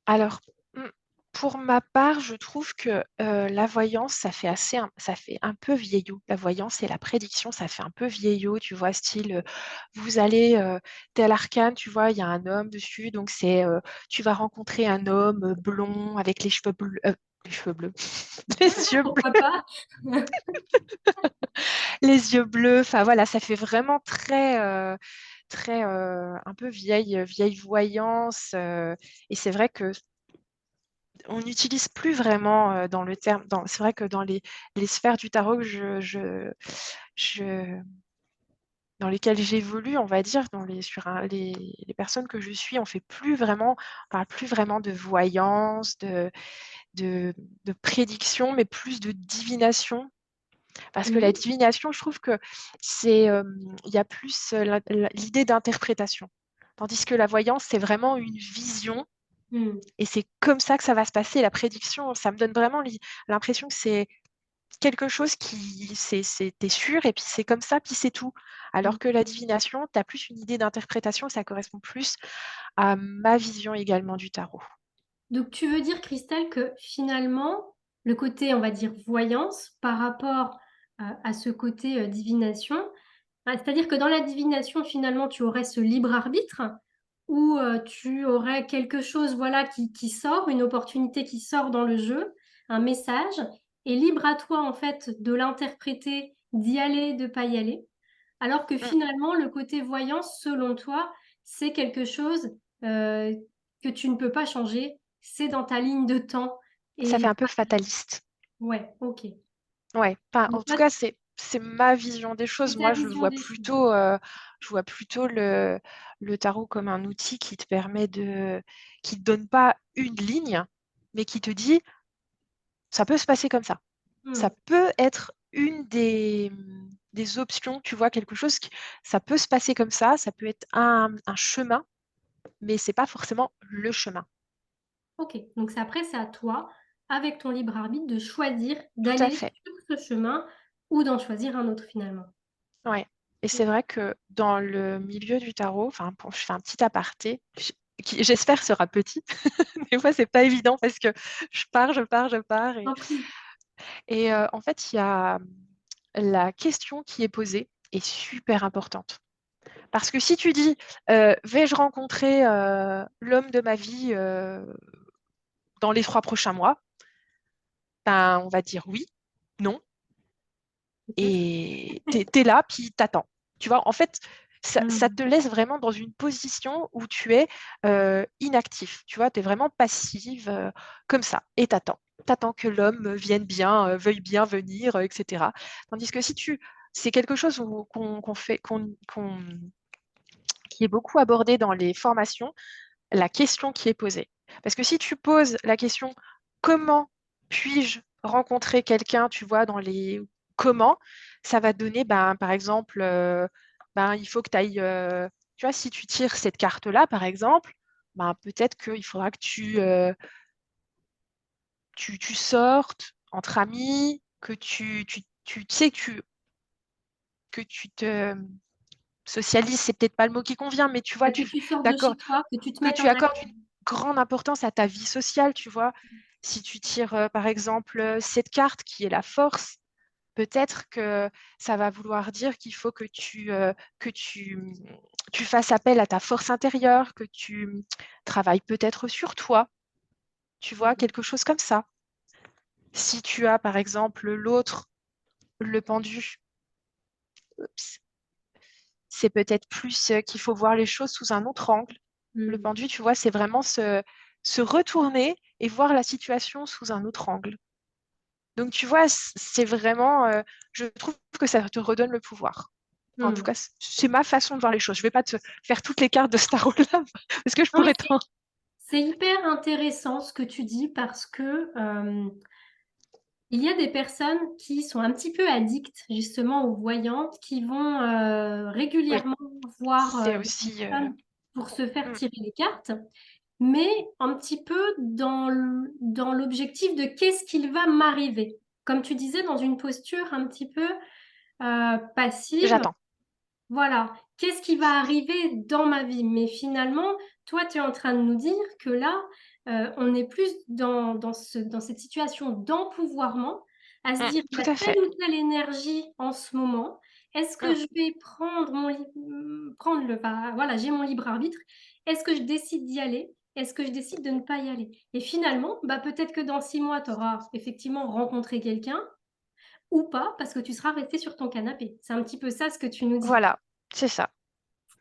Alors, mmh, pour ma part, je trouve que, la voyance, ça fait un peu vieillot. La voyance et la prédiction, ça fait un peu vieillot, tu vois? Style, vous allez, tel arcane, tu vois? Il y a un homme dessus, donc c'est, tu vas rencontrer un homme, blond avec les cheveux bleus, les yeux bleus Pourquoi pas? les yeux bleus, enfin voilà, ça fait vraiment très, un peu vieille voyance, et c'est vrai que on n'utilise plus vraiment dans le terme. C'est vrai que dans les sphères du tarot, je, dans lesquels j'évolue, on va dire, les personnes que je suis, on parle plus vraiment de voyance, de, de prédiction, mais plus de divination. Parce que la Mhm. divination, je trouve que il y a plus l'idée d'interprétation. Tandis que la voyance, c'est vraiment une vision Mhm. et c'est comme ça que ça va se passer. La prédiction, ça me donne vraiment l'impression que c'est quelque chose t'es sûr et puis c'est comme ça, puis c'est tout. Alors que la divination, tu as plus une idée d'interprétation, ça correspond plus à ma vision également du tarot. Donc, tu veux dire, Christelle, que finalement, le côté, on va dire, voyance par rapport à ce côté divination, c'est-à-dire que dans la divination, finalement, tu aurais ce libre arbitre ou tu aurais quelque chose, voilà, qui sort, une opportunité qui sort dans le jeu, un message, et libre à toi, en fait, de l'interpréter, d'y aller, de pas y aller. Alors que Mm. finalement, le côté voyance, selon toi, c'est quelque chose euh, que tu ne peux pas changer, c'est dans ta ligne de temps. Ça fait Et un peu fataliste. ouais, ok. Ouais, en Donc, tout cas, c'est ma vision des c'est choses. ta Moi, vision des choses. je vois plutôt le tarot comme un outil qui te donne pas une ligne, mais qui te dit, ça peut se passer comme ça. Ça Hmm. peut être une des options, tu vois, ça peut se passer comme ça peut être un chemin, mais c'est pas forcément le chemin. Ok, donc après, c'est à toi, avec ton libre arbitre, de choisir Tout à d'aller fait. sur ce chemin ou d'en choisir un autre finalement. Ouais. Et c'est vrai que dans le milieu du tarot, enfin, je fais un petit aparté, qui j'espère sera petit. Des fois, c'est pas évident parce que je pars. Tant pis. En fait, il y a la question qui est posée est super importante. Parce que si tu dis, vais-je rencontrer l'homme de ma vie dans les 3 prochains mois, ben, on va dire oui, non, Peut-être. et t'es là, puis t'attends. Tu vois, en fait, ça Hmm. te laisse vraiment dans une position où tu es inactif. Tu vois, tu es vraiment passive comme ça, et t'attends. T'attends que l'homme vienne bien, veuille bien venir, etc. Tandis que si tu... C'est quelque chose qu'on fait, qui est beaucoup abordé dans les formations, la question qui est posée. Parce que si tu poses la question comment puis-je rencontrer quelqu'un, tu vois, dans les comment, ça va te donner, ben, par exemple, ben, il faut que tu ailles, tu vois, si tu tires cette carte-là, par exemple, ben, peut-être qu'il faudra que tu sortes entre amis, tu sais que tu te socialises, c'est peut-être pas le mot qui convient, mais tu vois, Que tu sortes de d'accord, chez toi, que tu te que mettes tu en accordes action. une grande importance à ta vie sociale, tu vois. Si tu tires, par exemple, cette carte qui est la force, peut-être que ça va vouloir dire qu'il faut que tu fasses appel à ta force intérieure, que tu travailles peut-être sur toi, tu vois, quelque chose comme ça. Si tu as, par exemple, l'autre, le pendu, c'est peut-être plus qu'il faut voir les choses sous un autre angle. Le Hmm. pendu, tu vois, c'est vraiment se retourner et voir la situation sous un autre angle. Donc, tu vois, c'est vraiment, je trouve que ça te redonne le pouvoir. En tout Hmm. cas, c'est ma façon de voir les choses. Je ne vais pas te faire toutes les cartes de Star Wars là, parce que je Non, mais pourrais t'en... c'est hyper intéressant ce que tu dis parce que il y a des personnes qui sont un petit peu addictes justement aux voyantes, qui vont Oui, régulièrement voir c'est des aussi... personnes pour se faire hmm, tirer les cartes, mais un petit peu dans l'objectif de qu'est-ce qu'il va m'arriver. Comme tu disais, dans une posture un petit peu passive, j'attends. voilà, qu'est-ce qui va arriver dans ma vie? Mais finalement, toi, tu es en train de nous dire que là, on est plus dans cette situation d'empouvoirment, à se Hmm, dire, il y tout a à telle fait. ou telle énergie en ce moment. Est-ce que Hmm, je vais prendre voilà, j'ai mon libre arbitre. Est-ce que je décide d'y aller? Est-ce que je décide de ne pas y aller? Et finalement, bah, peut-être que dans 6 mois, tu auras effectivement rencontré quelqu'un ou pas, parce que tu seras resté sur ton canapé. C'est un petit peu ça ce que tu nous dis. voilà, c'est ça.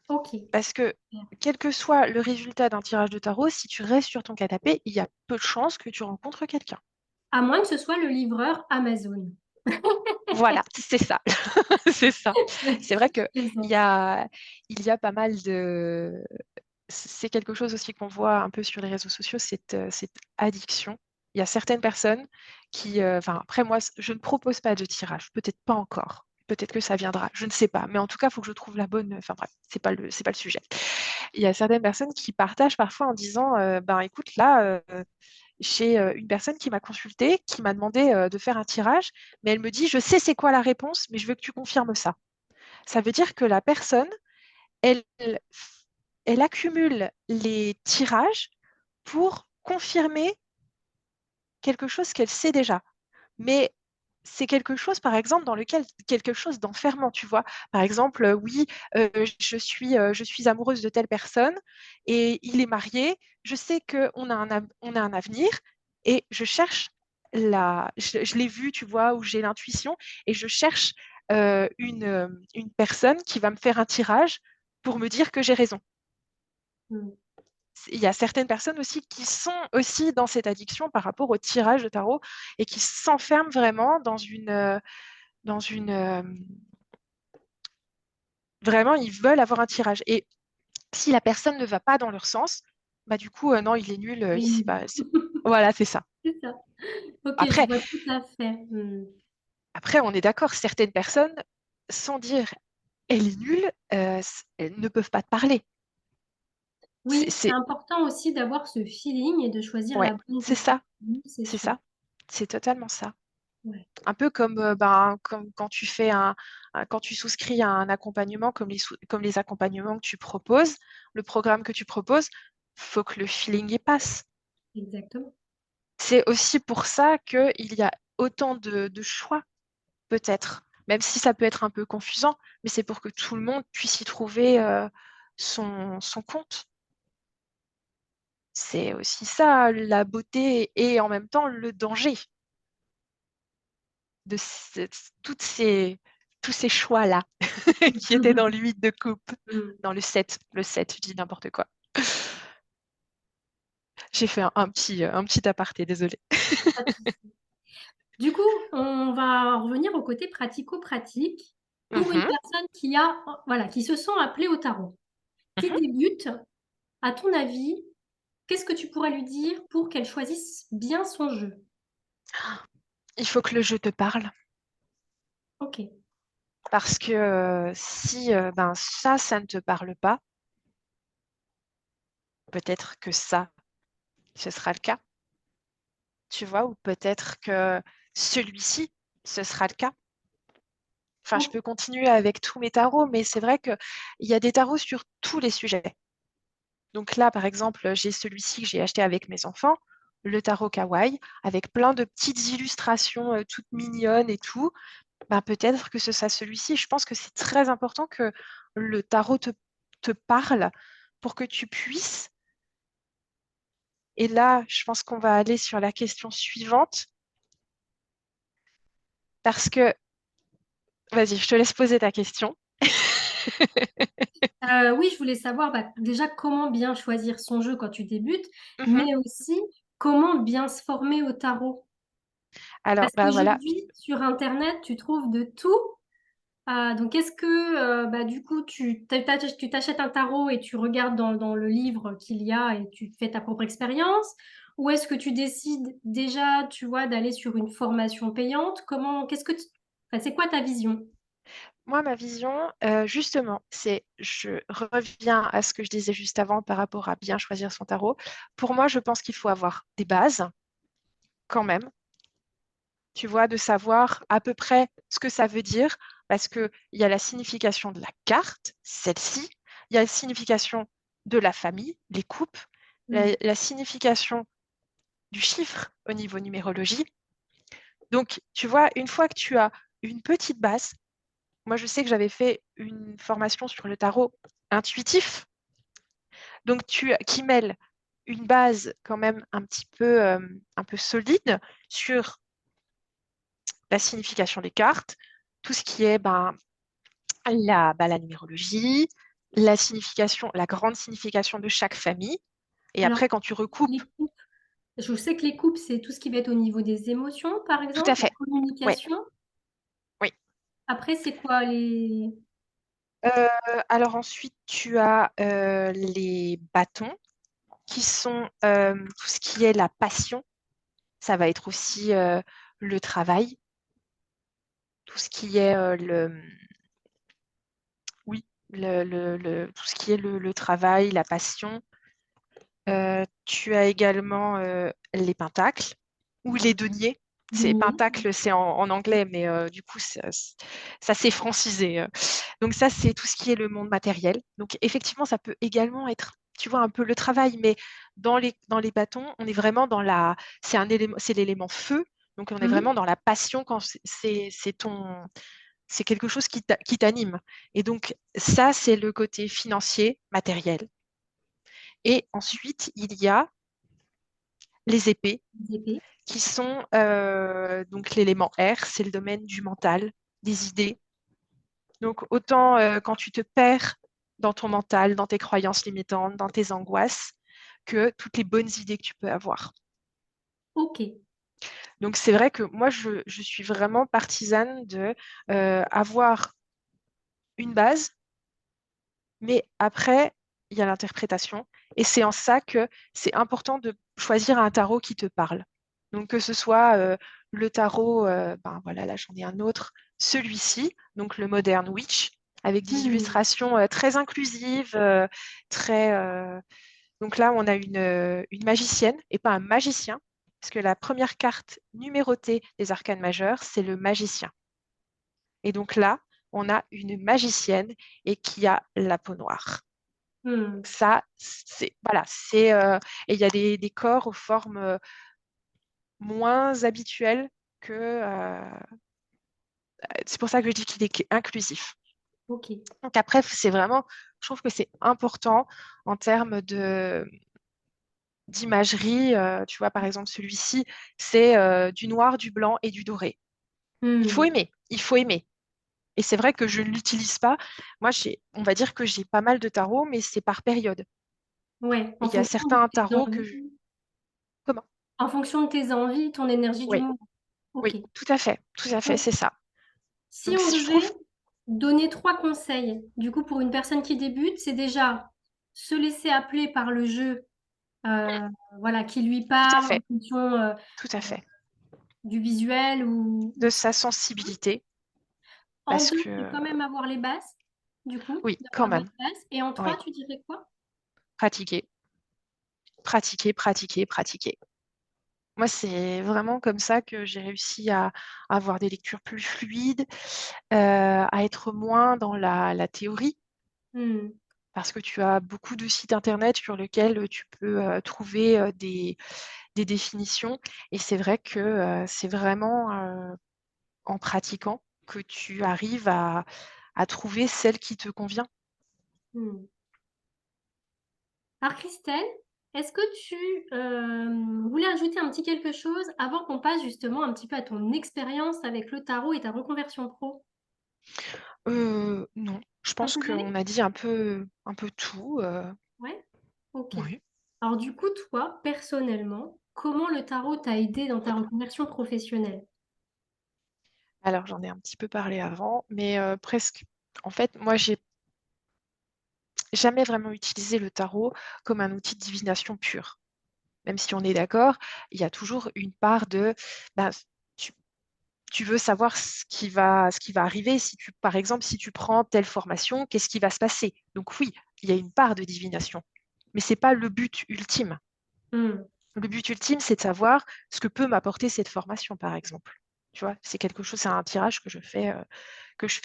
Ok. Parce que quel que soit le résultat d'un tirage de tarot, si tu restes sur ton canapé, il y a peu de chances que tu rencontres quelqu'un. À moins que ce soit le livreur Amazon. Voilà, c'est ça. C'est ça. Ouais, C'est vrai que c'est il ça. y a, il y a pas mal de... C'est quelque chose aussi qu'on voit un peu sur les réseaux sociaux, cette addiction. Il y a certaines personnes qui... Enfin, après, moi, je ne propose pas de tirage. Peut-être pas encore. Peut-être que ça viendra. Je ne sais pas. Mais en tout cas, il faut que je trouve la bonne... Enfin, bref, c'est pas le sujet. Il y a certaines personnes qui partagent parfois en disant, ben écoute, là, j'ai une personne qui m'a consultée, qui m'a demandé de faire un tirage, mais elle me dit, je sais c'est quoi la réponse, mais je veux que tu confirmes ça. Ça veut dire que la personne, elle, elle accumule les tirages pour confirmer quelque chose qu'elle sait déjà. Mais c'est quelque chose, par exemple, dans lequel quelque chose d'enfermant, tu vois. Par exemple, oui, je suis amoureuse de telle personne et il est marié. Je sais on a un avenir et je cherche je l'ai vu, tu vois, où j'ai l'intuition et je cherche une personne qui va me faire un tirage pour me dire que j'ai raison. Mm. Il y a certaines personnes aussi qui sont aussi dans cette addiction par rapport au tirage de tarot et qui s'enferment vraiment dans une vraiment, ils veulent avoir un tirage. Et si la personne ne va pas dans leur sens, bah du coup, non, il est nul, Oui, voilà, c'est ça. c'est ça. Ok, je Après, vois tout à fait. Mm. après, on est d'accord, certaines personnes, sans dire elle est nulle, elles ne peuvent pas te parler. Oui, c'est C'est, important aussi d'avoir ce feeling et de choisir ouais, la bonne c'est personne. ça, Oui, c'est c'est sûr. ça, c'est totalement ça. Ouais. Un peu comme, ben, comme quand tu fais quand tu souscris à un accompagnement comme les accompagnements que tu proposes, le programme que tu proposes, faut que le feeling y passe. Exactement. C'est aussi pour ça qu'il y a autant de choix, peut-être, même si ça peut être un peu confusant, mais c'est pour que tout le monde puisse y trouver son compte. C'est aussi ça, la beauté et en même temps le danger de toutes tous ces choix-là qui étaient dans l'huile de coupe, Mm. dans le 7, je dis n'importe quoi. J'ai fait un petit aparté, désolé. Pas de souci. Du coup, on va revenir au côté pratico-pratique pour une Mhm, personne voilà, qui se sent appelée au tarot, qui mhm. débute. À ton avis, qu'est-ce que tu pourrais lui dire pour qu'elle choisisse bien son jeu? Il faut que le jeu te parle. Ok. Parce que si ben, ça ne te parle pas, peut-être que ça, ce sera le cas, tu vois, ou peut-être que celui-ci, ce sera le cas. Enfin, je Ok. peux continuer avec tous mes tarots, mais c'est vrai qu'il y a des tarots sur tous les sujets. Donc là, par exemple, j'ai celui-ci que j'ai acheté avec mes enfants, le tarot kawaii, avec plein de petites illustrations toutes mignonnes et tout. Ben, peut-être que ce sera celui-ci. Je pense que c'est très important que le tarot te parle pour que tu puisses. Et là, je pense qu'on va aller sur la question suivante parce que, vas-y, je te laisse poser ta question. Oui, je voulais savoir bah, déjà comment bien choisir son jeu quand tu débutes, Mhm. mais aussi comment bien se former au tarot. Alors, Parce bah voilà. qu'aujourd'hui, sur Internet, tu trouves de tout. Donc, est-ce que bah, du coup, tu t'achètes un tarot et tu regardes dans le livre qu'il y a et tu fais ta propre expérience? Ou est-ce que tu décides déjà, tu vois, d'aller sur une formation payante? Enfin, c'est quoi ta vision? Moi, ma vision, justement, je reviens à ce que je disais juste avant par rapport à bien choisir son tarot. Pour moi, je pense qu'il faut avoir des bases quand même, tu vois, de savoir à peu près ce que ça veut dire, parce qu'il y a la signification de la carte, celle-ci, il y a la signification de la famille, les coupes, Hmm. la signification du chiffre au niveau numérologie. Donc, tu vois, une fois que tu as une petite base, moi, je sais que j'avais fait une formation sur le tarot intuitif, donc qui mêle une base quand même un peu solide sur la signification des cartes, tout ce qui est la numérologie, la grande signification de chaque famille. Et Alors, après, quand tu recoupes, les coupes, je sais que les coupes, c'est tout ce qui va être au niveau des émotions, par tout à exemple, la fait, ouais, communication. Après, c'est quoi les... Euh, alors ensuite, tu as les bâtons qui sont tout ce qui est la passion. Ça va être aussi le travail, tout ce qui est oui, tout ce qui est le travail, la passion. Tu as également les pentacles ou les deniers. C'est Deniers? pentacle, c'est en anglais, mais du coup, ça s'est francisé. Donc ça, c'est tout ce qui est le monde matériel. Donc effectivement, ça peut également être, tu vois, un peu le travail, mais dans les bâtons, on est vraiment dans c'est un élément, c'est l'élément feu. Donc on est vraiment Mhm. dans la passion quand c'est quelque chose qui t'anime. Et donc ça, c'est le côté financier, matériel. Et ensuite, il y a les épées, Les épées. qui sont donc l'élément R, c'est le domaine du mental, des idées. Donc autant quand tu te perds dans ton mental, dans tes croyances limitantes, dans tes angoisses, que toutes les bonnes idées que tu peux avoir. Ok. Donc c'est vrai que moi, je suis vraiment partisane de avoir une base, mais après, il y a l'interprétation. Et c'est en ça que c'est important de choisir un tarot qui te parle. Donc que ce soit le tarot, ben voilà, là j'en ai un autre, celui-ci, donc le Modern Witch, avec des Hmm. illustrations très inclusives, très. Donc là, on a une magicienne et pas un magicien, parce que la première carte numérotée des arcanes majeures, c'est le magicien. Et donc là, on a une magicienne et qui a la peau noire. Hmm. Ça, c'est voilà, et il y a des corps aux formes moins habituelles que c'est pour ça que je dis qu'il est inclusif. Ok. Donc après, c'est vraiment, je trouve que c'est important en termes de d'imagerie. Tu vois, par exemple, celui-ci, c'est du noir, du blanc et du doré. Il faut Hmm. aimer, il faut aimer. Et c'est vrai que je ne l'utilise pas. Moi, on va dire que j'ai pas mal de tarots, mais c'est par période. Ouais, Il y a certains tarots Comment? en fonction de tes envies, ton énergie du Oui, moment. Ok. oui, tout à fait, Donc, c'est ça. si Donc, on je devait trouve, donner trois conseils, du coup, pour une personne qui débute, c'est déjà se laisser appeler par le jeu, euh, voilà, qui lui tout à parle en fait, fonction tout à fait, du visuel ou... de sa sensibilité, En parce deux, que, c'est quand même avoir les bases, du coup, oui, quand d'avoir les même, bases. Et en trois, oui, tu dirais quoi? pratiquer, pratiquer, pratiquer, pratiquer. Moi, c'est vraiment comme ça que j'ai réussi à avoir des lectures plus fluides, à être moins dans la théorie, Hmm. parce que tu as beaucoup de sites internet sur lesquels tu peux trouver des définitions. Et c'est vrai que c'est vraiment en pratiquant que tu arrives à trouver celle qui te convient. Hmm. Alors, Christelle, est-ce que tu voulais ajouter un petit quelque chose avant qu'on passe justement un petit peu à ton expérience avec le tarot et ta reconversion pro? Non, je Ça pense peut qu'on aller? a dit un peu tout. Ouais? Ok. Oui. Alors du coup, toi, personnellement, comment le tarot t'a aidé dans ta reconversion professionnelle? Alors, j'en ai un petit peu parlé avant, mais presque. En fait, moi, j'ai jamais vraiment utilisé le tarot comme un outil de divination pure. Même si on est d'accord, il y a toujours une part de, ben, tu, tu veux savoir ce qui va arriver. Si tu, par exemple, si tu prends telle formation, qu'est-ce qui va se passer? Donc oui, il y a une part de divination, mais c'est pas le but ultime. Hmm. Le but ultime, c'est de savoir ce que peut m'apporter cette formation, par exemple. Tu vois, c'est quelque chose, c'est un tirage que je fais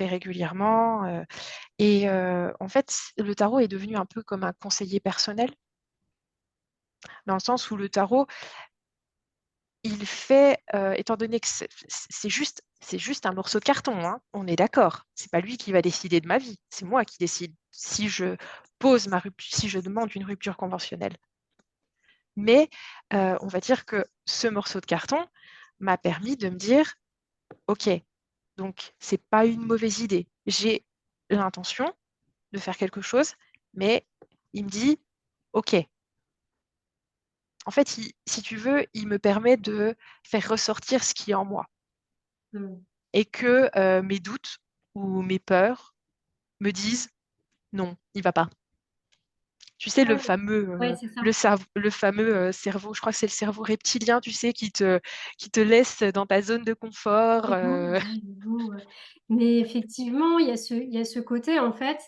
régulièrement. Et en fait, le tarot est devenu un peu comme un conseiller personnel, dans le sens où le tarot, il fait, étant donné que c'est juste un morceau de carton, hein, on est d'accord. C'est pas lui qui va décider de ma vie, c'est moi qui décide si je si je demande une rupture conventionnelle. Mais on va dire que ce morceau de carton m'a permis de me dire, OK, donc c'est pas une mauvaise idée. J'ai l'intention de faire quelque chose, mais il me dit, OK. En fait, si tu veux, il me permet de faire ressortir ce qui est en moi Hmm. et que mes doutes ou mes peurs me disent non, il va pas. Tu sais, Ouais, ouais, c'est ça. le fameux cerveau, je crois que c'est le cerveau reptilien, tu sais, qui te laisse dans ta zone de confort. Ego, ouais, ego, ouais. Mais effectivement, il y a ce côté, en fait,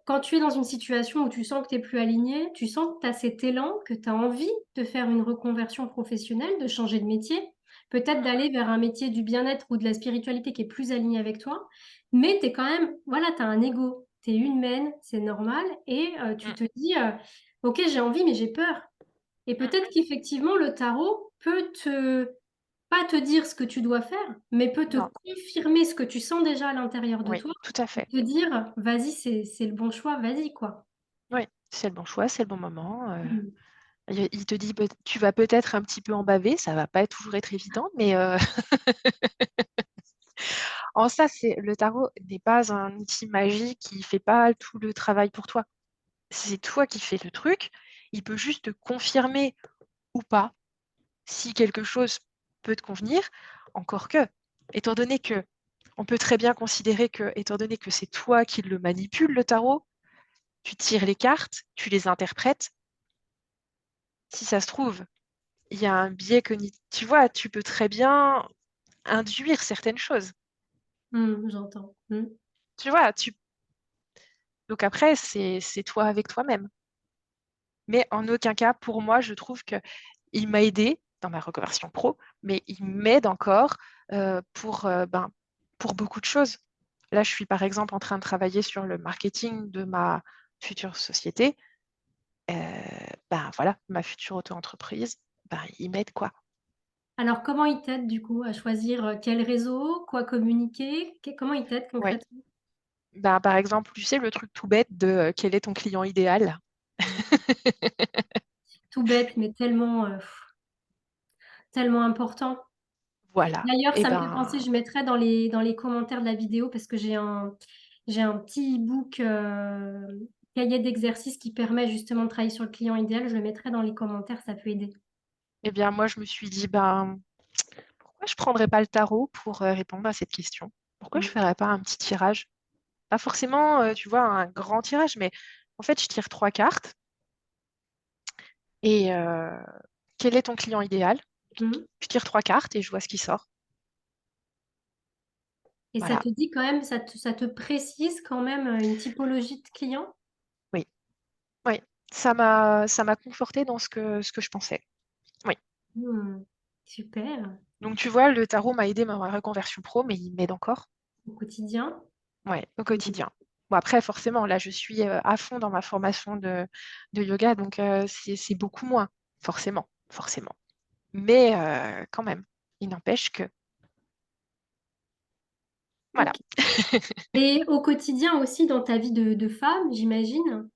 quand tu es dans une situation où tu sens que tu es plus aligné, tu sens que tu as cet élan, que tu as envie de faire une reconversion professionnelle, de changer de métier, peut-être d'aller vers un métier du bien-être ou de la spiritualité qui est plus aligné avec toi, mais tu es quand même, voilà, tu as un ego, tu es humaine, c'est normal, et tu Mm, te dis, ok, j'ai envie, mais j'ai peur. Et peut-être mm, qu'effectivement, le tarot peut pas te dire ce que tu dois faire, mais peut te non, confirmer ce que tu sens déjà à l'intérieur de oui, toi tout à et fait. te dire, vas-y, c'est le bon choix, vas-y, quoi. Oui, c'est le bon choix, c'est le bon moment. Mm. Il te dit, tu vas peut-être un petit peu en baver, ça va pas toujours être évident, mais en ça, le tarot n'est pas un outil magique qui fait pas tout le travail pour toi. C'est toi qui fais le truc. Il peut juste te confirmer ou pas si quelque chose peut te convenir, encore que, étant donné que, on peut très bien considérer que, étant donné que c'est toi qui le manipule, le tarot, tu tires les cartes, tu les interprètes. Si ça se trouve, il y a un biais cognitif. Tu vois, tu peux très bien induire certaines choses. J'entends. Mm. Tu vois, donc après, c'est toi avec toi-même. Mais en aucun cas, pour moi, je trouve que il m'a aidé dans ma reconversion pro, mais il m'aide encore pour beaucoup de choses. Là, je suis par exemple en train de travailler sur le marketing de ma future société. Voilà, ma future auto-entreprise, il m'aide quoi. Alors, comment il t'aide, du coup, à choisir quel réseau, quoi communiquer? Comment il t'aide Ouais. concrètement? Par exemple, tu sais, le truc tout bête de quel est ton client idéal. Tout bête, mais tellement, tellement important. Voilà. D'ailleurs, Et ça me fait penser, je mettrai dans les commentaires de la vidéo parce que j'ai un petit e-book cahier d'exercices qui permet justement de travailler sur le client idéal. Je le mettrai dans les commentaires, ça peut aider. eh bien, moi, je me suis dit, pourquoi je ne prendrais pas le tarot pour répondre à cette question? Pourquoi je ne Mm. ferais pas un petit tirage? Pas forcément, tu vois, un grand tirage, mais en fait, je tire 3 cartes. Et quel est ton client idéal? Mm. Je tire 3 cartes et je vois ce qui sort. Et ça Voilà. te dit quand même, ça te précise quand même une typologie de client? Oui, oui. Ça m'a conforté dans ce que je pensais. Oui. Mm. Super. Donc, tu vois, le tarot m'a aidé dans ma reconversion pro, mais il m'aide encore. Au quotidien? Ouais, au Mm. quotidien. Bon, après, forcément, là, je suis à fond dans ma formation de yoga, donc c'est beaucoup moins, forcément, forcément. Mais quand même, il n'empêche que, voilà, Ok. Et au quotidien aussi, dans ta vie de femme, j'imagine,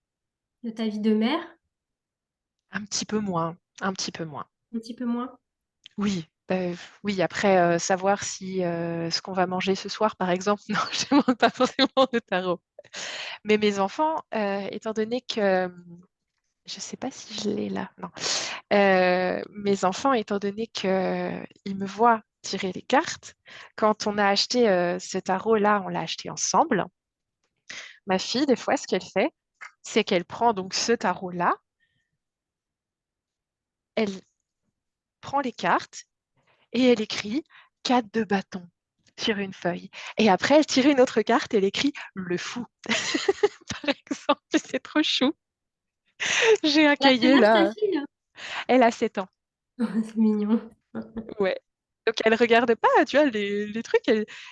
de ta vie de mère, un petit peu moins, un petit peu moins. un petit peu moins? Oui, oui, après, savoir si ce qu'on va manger ce soir, par exemple, non, je ne demande pas forcément de tarot. Mais mes enfants, étant donné que, je ne sais pas si je l'ai là, non. Mes enfants, étant donné qu'ils me voient tirer les cartes, quand on a acheté ce tarot-là, on l'a acheté ensemble. Ma fille, des fois, ce qu'elle fait, c'est qu'elle prend donc ce tarot-là, elle prend les cartes et elle écrit 4 de bâton sur une feuille. Et après, elle tire une autre carte et elle écrit le fou, par exemple. C'est trop chou. J'ai un Elle a quel cahier âge ta là. fille? Elle a 7 ans. C'est mignon. Ouais. Donc elle regarde pas, tu vois, les trucs,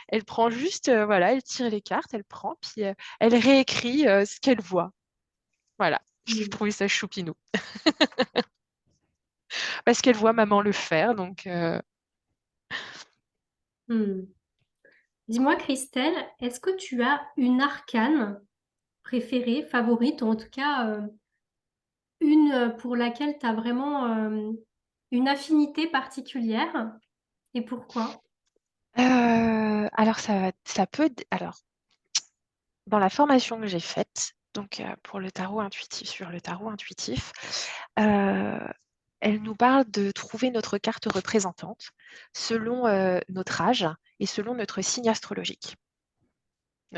elle prend juste, voilà, elle tire les cartes, elle prend, puis elle réécrit ce qu'elle voit. Voilà, je Mm. trouvais ça choupinou. Parce qu'elle voit maman le faire, donc Mm. Dis-moi, Christelle, est-ce que tu as une arcane préférée, favorite, ou en tout cas une pour laquelle tu as vraiment une affinité particulière? Et pourquoi? alors ça peut, alors dans la formation que j'ai faite, donc pour le tarot intuitif, sur le tarot intuitif, euh, elle nous parle de trouver notre carte représentante selon notre âge et selon notre signe astrologique.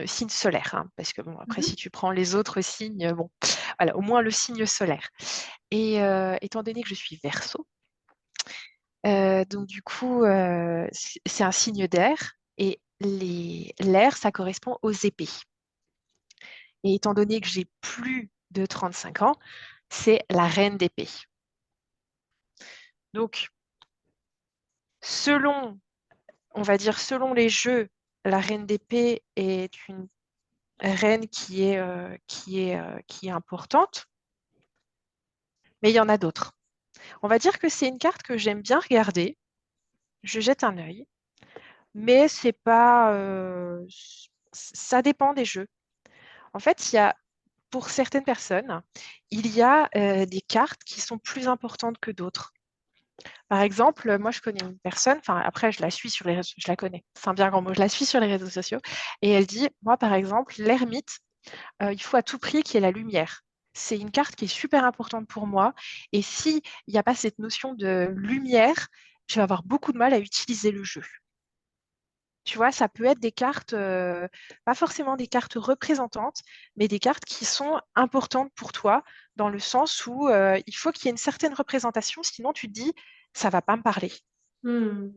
signe solaire, hein, parce que bon, après, si Mhm. tu prends les autres signes, bon, voilà, au moins le signe solaire. Et étant donné que je suis Verseau, donc du coup, c'est un signe d'air, et l'air, ça correspond aux épées. Et étant donné que j'ai plus de 35 ans, c'est la reine d'épée. Donc, selon, on va dire, selon les jeux, la reine d'épée est une reine qui est importante, mais il y en a d'autres. On va dire que c'est une carte que j'aime bien regarder. Je jette un œil, mais c'est pas, ça dépend des jeux. En fait, pour certaines personnes, il y a des cartes qui sont plus importantes que d'autres. Par exemple, moi, je connais une personne, enfin, après, je la suis sur les réseaux, je la connais, c'est un bien grand mot, je la suis sur les réseaux sociaux, et elle dit, moi, par exemple, l'ermite, il faut à tout prix qu'il y ait la lumière. C'est une carte qui est super importante pour moi, et s'il n'y a pas cette notion de lumière, je vais avoir beaucoup de mal à utiliser le jeu. Tu vois, ça peut être des cartes, pas forcément des cartes représentantes, mais des cartes qui sont importantes pour toi, dans le sens où il faut qu'il y ait une certaine représentation, sinon tu te dis, ça va pas me parler. Hmm.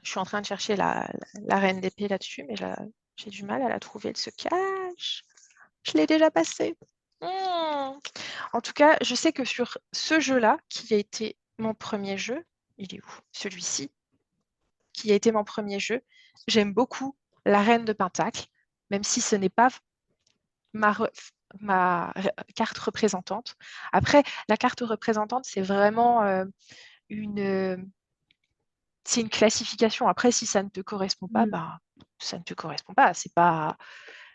Je suis en train de chercher la reine d'épée là-dessus, mais j'ai du mal à la trouver. Elle se cache. Je l'ai déjà passée. Hmm. En tout cas, je sais que sur ce jeu-là, qui a été mon premier jeu, il est où? Celui-ci, qui a été mon premier jeu, j'aime beaucoup la reine de Pentacle, même si ce n'est pas ma, re- carte représentante. Après, la carte représentante, c'est vraiment une, c'est une classification. Après, si ça ne te correspond pas, Hmm. bah, ça ne te correspond pas. C'est pas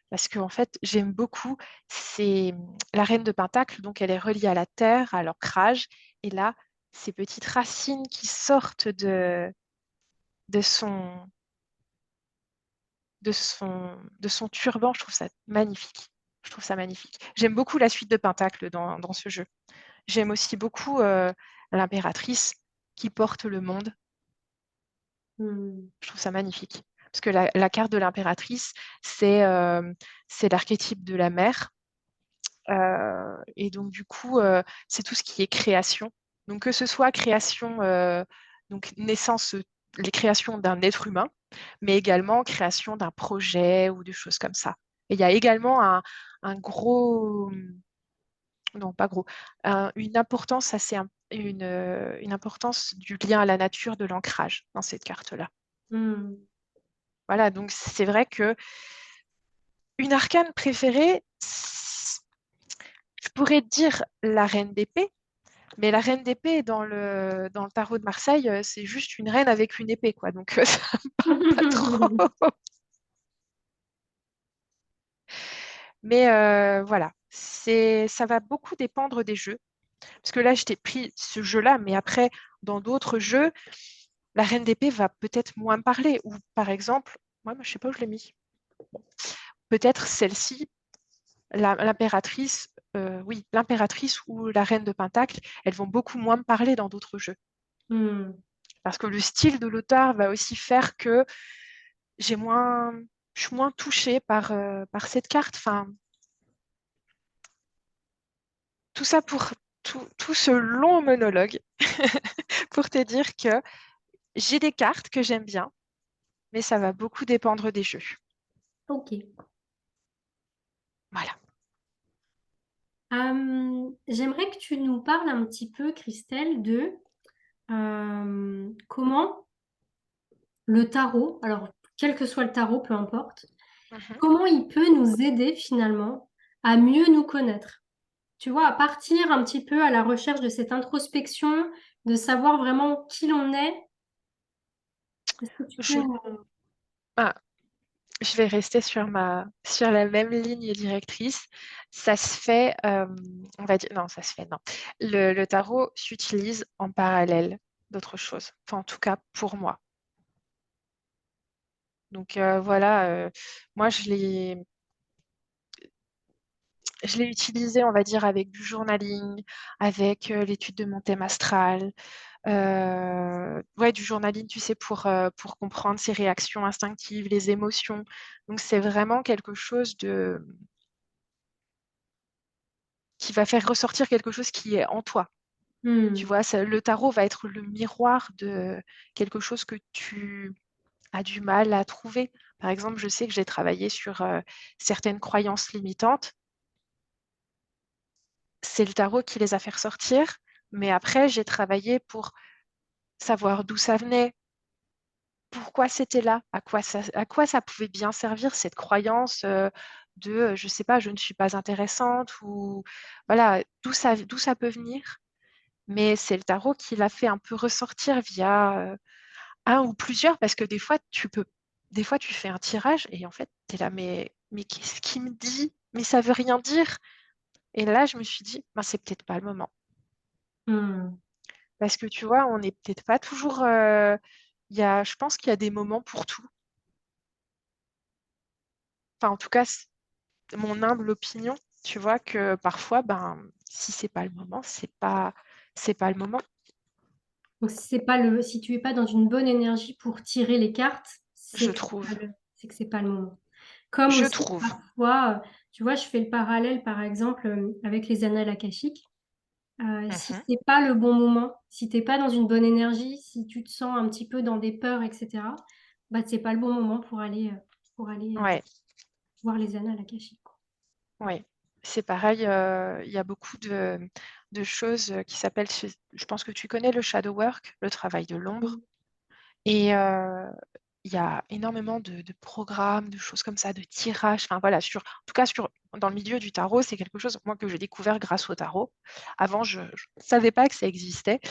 parce que en fait, j'aime beaucoup. C'est la reine de Pentacle, donc elle est reliée à la terre, à l'ancrage, et là, ces petites racines qui sortent de son de son turban, je trouve ça magnifique. Je trouve ça magnifique. J'aime beaucoup la suite de Pentacle dans ce jeu. J'aime aussi beaucoup l'impératrice qui porte le monde. Hmm. Je trouve ça magnifique. Parce que la carte de l'impératrice, c'est l'archétype de la mère. Et donc, du coup, c'est tout ce qui est création. Donc, que ce soit création, donc naissance, les créations d'un être humain, mais également création d'un projet ou des choses comme ça. Et il y a également un gros, non pas gros, une importance une importance du lien à la nature, de l'ancrage dans cette carte-là. Hmm. Voilà, donc c'est vrai que une arcane préférée, je pourrais dire la reine d'épée, mais la reine d'épée dans le tarot de Marseille, c'est juste une reine avec une épée, quoi. Donc ça me parle pas trop. Mais voilà, ça va beaucoup dépendre des jeux. Parce que là, je t'ai pris ce jeu-là, mais après, dans d'autres jeux, la reine d'épée va peut-être moins me parler. Ou par exemple, moi, je sais pas où je l'ai mis. Peut-être celle-ci, l'impératrice, oui, l'impératrice ou la reine de Pentacle, elles vont beaucoup moins me parler dans d'autres jeux. Hmm. Parce que le style de l'auteur va aussi faire que j'ai moins, je suis moins touchée par cette carte. Enfin, tout ça pour tout ce long monologue pour te dire que j'ai des cartes que j'aime bien, mais ça va beaucoup dépendre des jeux. Ok. Voilà. J'aimerais que tu nous parles un petit peu, Christelle, de comment le tarot, alors quel que soit le tarot, peu importe, Mhm. comment il peut nous aider finalement à mieux nous connaître. Tu vois, à partir un petit peu à la recherche de cette introspection, de savoir vraiment qui l'on est. Est-ce que tu peux Je, nous... ah, je vais rester sur la même ligne directrice. Ça se fait, on va dire, non, ça se fait, non. Le tarot s'utilise en parallèle d'autres choses. Enfin, en tout cas, pour moi. Donc voilà, moi je l'ai utilisé, on va dire, avec du journaling, avec l'étude de mon thème astral, Ouais, du journaling, tu sais, pour comprendre ses réactions instinctives, les émotions. Donc, c'est vraiment quelque chose qui va faire ressortir quelque chose qui est en toi. Tu Hmm. vois, le tarot va être le miroir de quelque chose que tu as du mal à trouver. Par exemple, je sais que j'ai travaillé sur certaines croyances limitantes. C'est le tarot qui les a fait ressortir, mais après, j'ai travaillé pour savoir d'où ça venait, pourquoi c'était là, à quoi ça pouvait bien servir, cette croyance je sais pas, je ne suis pas intéressante, ou voilà, d'où ça peut venir. Mais c'est le tarot qui l'a fait un peu ressortir via un ou plusieurs, parce que des fois, tu fais un tirage et en fait, tu es là, mais qu'est-ce qu'il me dit? Mais ça veut rien dire. Et là, je me suis dit, ben, c'est peut-être pas le moment. Hmm. Parce que tu vois, on n'est peut-être pas toujours. Je pense qu'il y a des moments pour tout. Enfin, en tout cas, c'est mon humble opinion. Tu vois que parfois, ben, si c'est pas le moment, c'est pas le moment. Donc, si tu es pas dans une bonne énergie pour tirer les cartes, Je trouve. c'est que c'est pas le moment. Comme Je aussi, trouve. parfois, tu vois, je fais le parallèle, par exemple, avec les annales akashiques. Si Mhm. c'est pas le bon moment, si t'es pas dans une bonne énergie, si tu te sens un petit peu dans des peurs, etc., bah, c'est pas le bon moment pour aller Ouais, voir les annales akashiques, quoi. ouais. C'est pareil, il y a beaucoup de choses qui s'appellent, je pense que tu connais le shadow work, le travail de l'ombre. Mm. Et il y a énormément de programmes, de choses comme ça, de tirages. Enfin voilà, en tout cas dans le milieu du tarot, c'est quelque chose moi que j'ai découvert grâce au tarot. Avant, je ne savais pas que ça existait.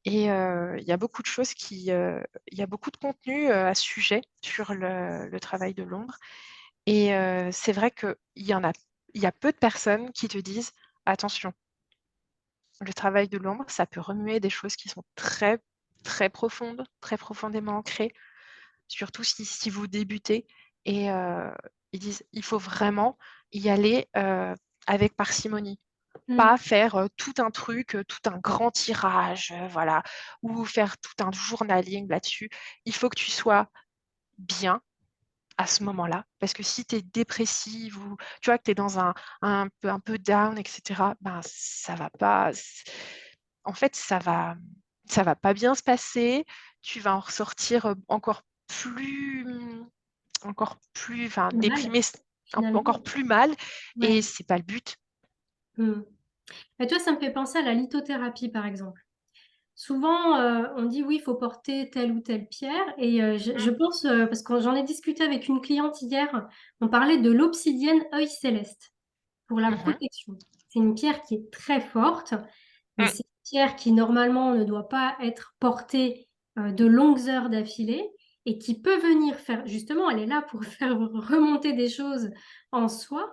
Et il y a beaucoup de choses il y a beaucoup de contenu à ce sujet sur le travail de l'ombre. Et c'est vrai il y a peu de personnes qui te disent, attention, le travail de l'ombre, ça peut remuer des choses qui sont très, très profondes, très profondément ancrées, surtout si vous débutez. Et ils disent, il faut vraiment y aller avec parcimonie. Mm. Pas faire tout un truc, tout un grand tirage, voilà, ou faire tout un journaling là-dessus. Il faut que tu sois bien à ce moment-là. Parce que si tu es dépressive ou tu vois que tu es dans un peu down, etc., ben, ça va pas. En fait, ça va pas bien se passer. Tu vas en ressortir encore plus, enfin, Mal, déprimé, encore finalement. plus mal. Et Ouais. c'est pas le but. Mm. Et toi, ça me fait penser à la lithothérapie, par exemple. Souvent, on dit oui, il faut porter telle ou telle pierre. Et je Mm, pense, parce que j'en ai discuté avec une cliente hier, on parlait de l'obsidienne œil céleste pour la mhm, protection. C'est une pierre qui est très forte, mais mm, c'est une pierre qui normalement ne doit pas être portée de longues heures d'affilée et qui peut venir faire, justement, elle est là pour faire remonter des choses en soi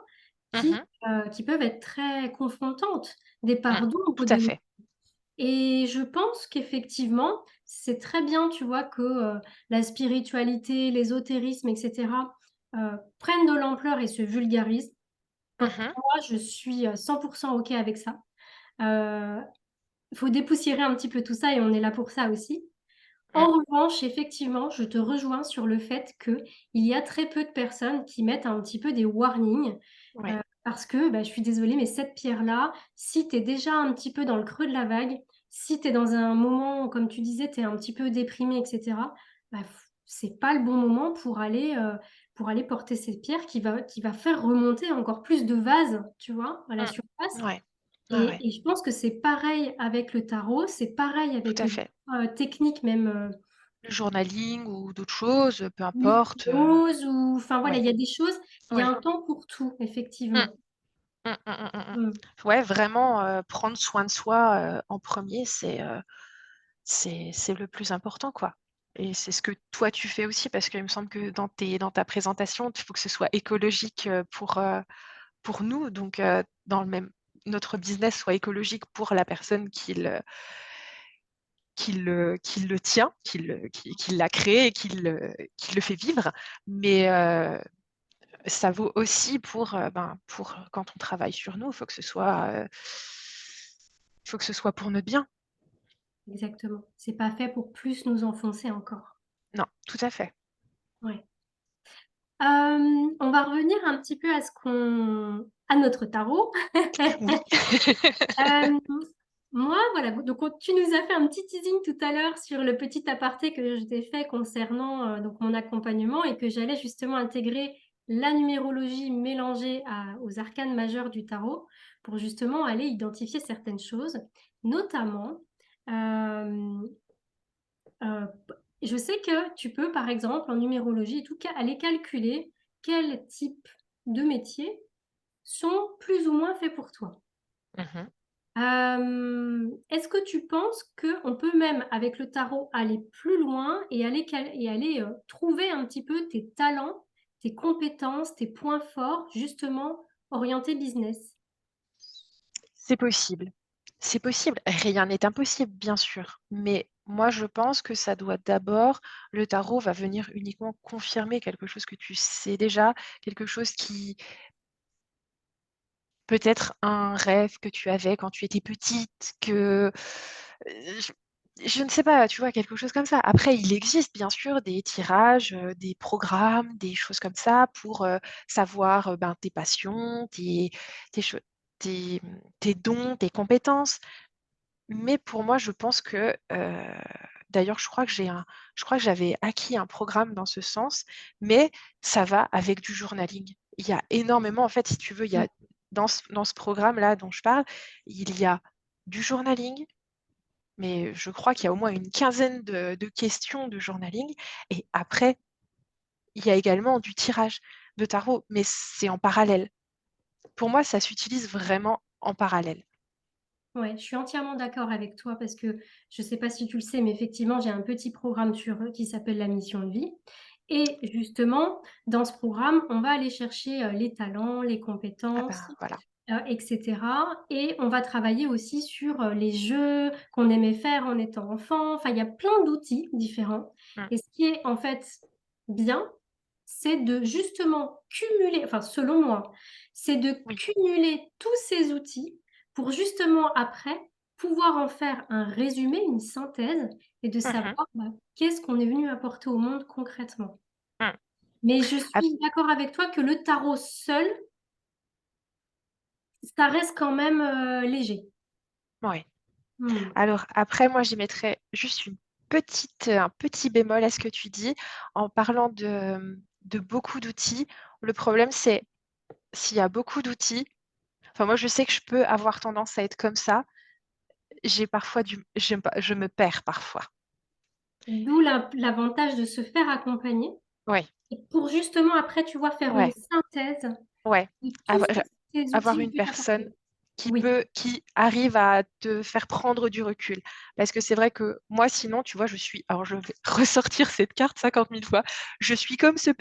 mhm, qui peuvent être très confrontantes, des mm. parts d'ombre Tout à de. fait. Et je pense qu'effectivement, c'est très bien, tu vois, que la spiritualité, l'ésotérisme, etc., prennent de l'ampleur et se vulgarisent. Pour Mhm, moi, je suis 100% OK avec ça. Il faut dépoussiérer un petit peu tout ça et on est là pour ça aussi. En mm. revanche, effectivement, je te rejoins sur le fait qu'il y a très peu de personnes qui mettent un petit peu des warnings Ouais. parce que, bah, je suis désolée, mais cette pierre-là, si tu es déjà un petit peu dans le creux de la vague, si tu es dans un moment, comme tu disais, tu es un petit peu déprimé, etc., bah, c'est pas le bon moment pour aller porter cette pierre qui va faire remonter encore plus de vases, tu vois, à la surface. Mm. Ouais. Ouais, ouais. Et je pense que c'est pareil avec le tarot, c'est pareil Tout avec à les fait. techniques même Le journaling ou d'autres choses, peu importe. l'hypnose ou enfin voilà, Ouais. il y a des choses, il y a Ouais. un temps pour tout, Mm, effectivement. mm. Mm. Ouais, vraiment prendre soin de soi en premier, c'est le plus important, quoi. Et c'est ce que toi tu fais aussi, parce qu'il me semble que dans ta présentation, il faut que ce soit écologique pour nous. Donc, dans le même, notre business soit écologique pour la personne qui le tient, qui l'a créé et qui le fait vivre. Mais ça vaut aussi pour quand on travaille sur nous, il faut que ce soit pour notre bien. exactement. C'est pas fait pour plus nous enfoncer encore. Non, tout à fait. Ouais. On va revenir un petit peu à notre tarot. Oui. Hem, moi, voilà, donc tu nous as fait un petit teasing tout à l'heure sur le petit aparté que je t'ai fait concernant, donc mon accompagnement et que j'allais justement intégrer la numérologie mélangée aux arcanes majeurs du tarot pour justement aller identifier certaines choses. Notamment, hem, je sais que tu peux, par exemple, en numérologie, en tout cas, aller calculer quel type de métier sont plus ou moins faits pour toi. Mmh. Est-ce que tu penses qu'on peut même, avec le tarot, aller plus loin et aller trouver un petit peu tes talents, tes compétences, tes points forts, justement orientés business? C'est possible. C'est possible. Rien n'est impossible, bien sûr. Mais moi, je pense que ça doit d'abord le tarot va venir uniquement confirmer quelque chose que tu sais déjà, quelque chose qui peut-être un rêve que tu avais quand tu étais petite, que, je ne sais pas, tu vois? Quelque chose comme ça. Après, il existe bien sûr des tirages, des programmes, des choses comme ça pour, savoir, ben, tes passions, tes che tes dons, tes compétences. Mais pour moi, je pense que, d'ailleurs, je crois que j'avais acquis un programme dans ce sens, mais ça va avec du journaling. Il y a énormément en fait, si tu veux, il y Mmh. a dans ce programme-là dont je parle, il y a du journaling, mais je crois qu'il y a au moins une quinzaine de questions de journaling et après, il y a également du tirage de tarot, mais c'est en parallèle. Pour moi, ça s'utilise vraiment en parallèle. Ouais, je suis entièrement d'accord avec toi parce que je ne sais pas si tu le sais, mais effectivement, j'ai un petit programme qui s'appelle la mission de vie. Et justement, dans ce programme, on va aller chercher les talents, les Ah compétences, ben, voilà. et cetera. Et on va travailler aussi sur les jeux qu'on aimait faire en étant enfant. Enfin, il y a plein d'outils différents. Mmh, Et ce qui est en fait bien, c'est de justement cumuler, enfin selon moi, c'est de oui. cumuler tous ces outils pour justement après pouvoir en faire un résumé, une synthèse et de Mmh. savoir, bah, qu'est-ce qu'on est venu apporter au monde concrètement. Mmh. Mais je Ap suis d'accord avec toi que le tarot seul, ça reste quand même, léger. Ouais. Mmh. Alors après, moi, j'y mettrais juste un petit bémol à ce que tu dis en parlant de beaucoup d'outils. Le problème, c'est s'il y a beaucoup d'outils, enfin moi, je sais que je peux avoir tendance à être comme ça. J'ai parfois j'aime pas je me perds parfois. D'où l'avantage de se faire accompagner Ouais, et pour justement après, tu vois, faire une ouais, synthèse ouais. de tout Avoir ce que ces avoir outils une peuvent personne apporter. Oui. qui arrive à te faire prendre du recul. Parce que c'est vrai que moi, sinon, tu vois, alors je vais ressortir cette carte 50 000 fois. Je suis comme cette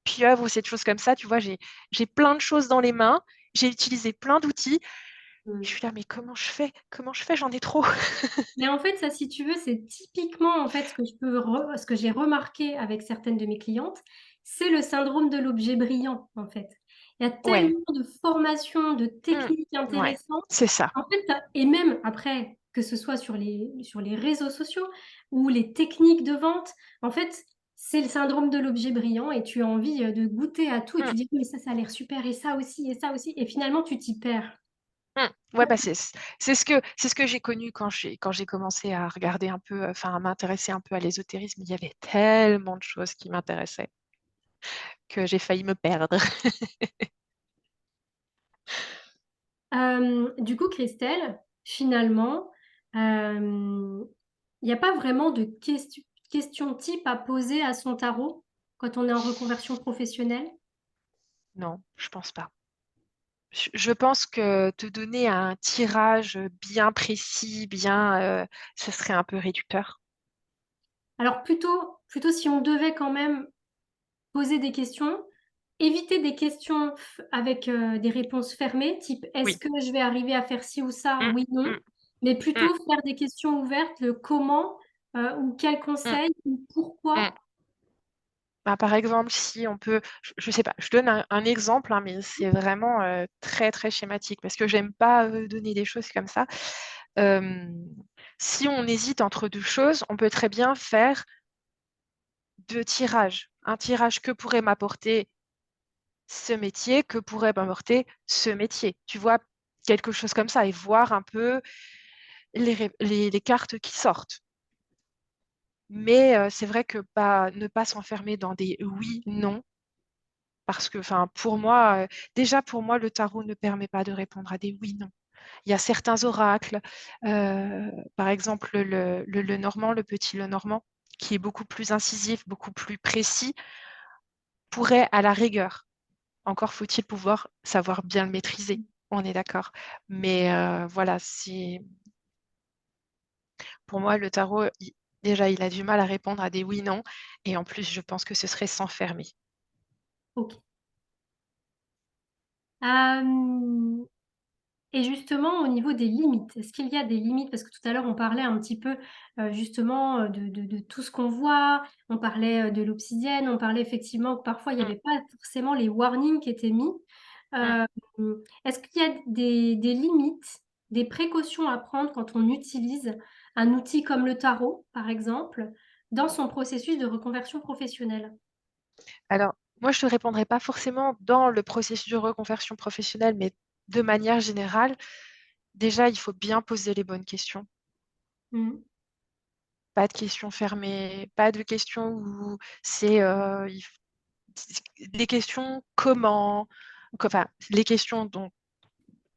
pieuvre ou cette chose comme ça, tu vois, j'ai plein de choses dans les mains, j'ai utilisé plein d'outils. Je Mmh. suis là: «Mais comment je fais? Comment je fais? J'en ai trop». Mais en fait, ça, si tu veux, c'est typiquement, en fait, ce que j'ai remarqué avec certaines de mes clientes, c'est le syndrome de l'objet brillant, en fait. Il y a Ouais, tellement de formations, de mmh, techniques ouais, intéressantes. c'est ça. En fait, et même après, que ce soit sur les réseaux sociaux ou les techniques de vente, en fait, c'est le syndrome de l'objet brillant et tu as envie, de goûter à tout et tu Mmh. dis: «Mais ça a l'air super et ça aussi» et finalement tu t'y perds. Mmh. Ouais, bah, c'est ce que j'ai connu quand j'ai commencé à regarder un peu, enfin, à m'intéresser un peu à l'ésotérisme. Il y avait tellement de choses qui m'intéressaient que j'ai failli me perdre. Du coup, Christelle, finalement, il y a pas vraiment de questions type à poser à son tarot quand on est en reconversion professionnelle? Non, je pense pas. Je pense que te donner un tirage, bien précis, ce serait un peu réducteur. Alors plutôt si on devait quand même poser des questions, éviter des questions avec, des réponses fermées, type: «Est-ce Oui. que je vais arriver à faire ci ou ça? Mmh, Oui, non». mmh, Mais mmh, plutôt faire des questions ouvertes, le comment, ou quel mmh, conseil ou mmh. pourquoi. bah, par exemple, si on peut, je sais pas, je donne un exemple, hein, mais c'est vraiment très très schématique parce que j'aime pas donner des choses comme ça. Euh, Si on hésite entre deux choses, on peut très bien faire deux tirages. Un tirage que pourrait m'apporter ce métier, que pourrait m'apporter ce métier. Tu vois, quelque chose comme ça et voir un peu les cartes qui sortent. Mais c'est vrai que ne pas s'enfermer dans des oui, non, parce que pour moi, déjà pour moi, le tarot ne permet pas de répondre à des oui, non. Il y a certains oracles, par exemple le normand, le petit le normand, qui est beaucoup plus incisif, beaucoup plus précis, pourrait à la rigueur. Encore faut-il pouvoir savoir bien le maîtriser. On est d'accord. Mais voilà, pour moi, le tarot, déjà, il a du mal à répondre à des oui, non. Et en plus, je pense que ce serait s'enfermer. Ok. Euh, Et justement, au niveau des limites, est-ce qu'il y a des limites? Parce que tout à l'heure, on parlait un petit peu justement de tout ce qu'on voit, on parlait de l'obsidienne, on parlait effectivement que parfois, il n'y Mm, avait pas forcément les warnings qui étaient mis. mm. Euh, Est-ce qu'il y a des limites, des précautions à prendre quand on utilise un outil comme le tarot, par exemple, dans son processus de reconversion professionnelle? Alors, moi, je ne te répondrai pas forcément dans le processus de reconversion professionnelle, mais de manière générale, déjà, il faut bien poser les bonnes questions. Mhm. Pas de questions fermées, pas de questions où c'est des questions comment, enfin, les questions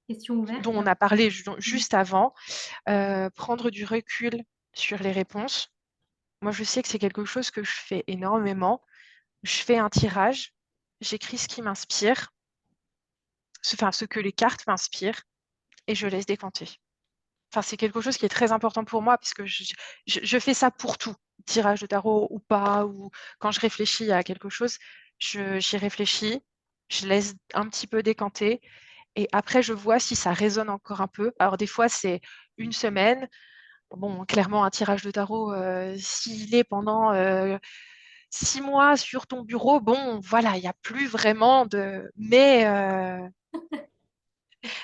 Question dont ouverte. on a parlé Mhm. juste avant, prendre du recul sur les réponses. Moi, je sais que c'est quelque chose que je fais énormément. Je fais un tirage, j'écris ce qui m'inspire, enfin ce que les cartes m'inspirent, et je laisse décanter. Enfin, c'est quelque chose qui est très important pour moi, puisque je fais ça pour tout, tirage de tarot ou pas, ou quand je réfléchis à quelque chose, j'y réfléchis, je laisse un petit peu décanter, et après, je vois si ça résonne encore un peu. Alors, des fois, c'est une semaine. Bon, clairement, un tirage de tarot, s'il est pendant 6 mois sur ton bureau, bon, voilà, il n'y a plus vraiment de...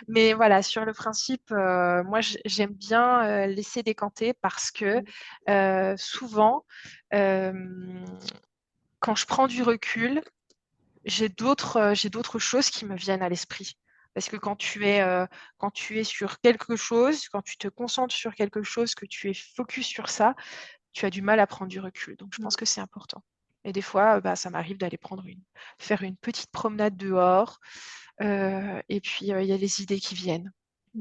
Mais voilà, sur le principe, moi, j'aime bien laisser décanter parce que souvent, euh, quand je prends du recul, j'ai d'autres choses qui me viennent à l'esprit. Parce que quand tu es sur quelque chose, quand tu te concentres sur quelque chose, que tu es focus sur ça, tu as du mal à prendre du recul. Donc, je pense que c'est important. Et des fois, ça m'arrive d'aller faire une petite promenade dehors, et puis il y a les idées qui viennent.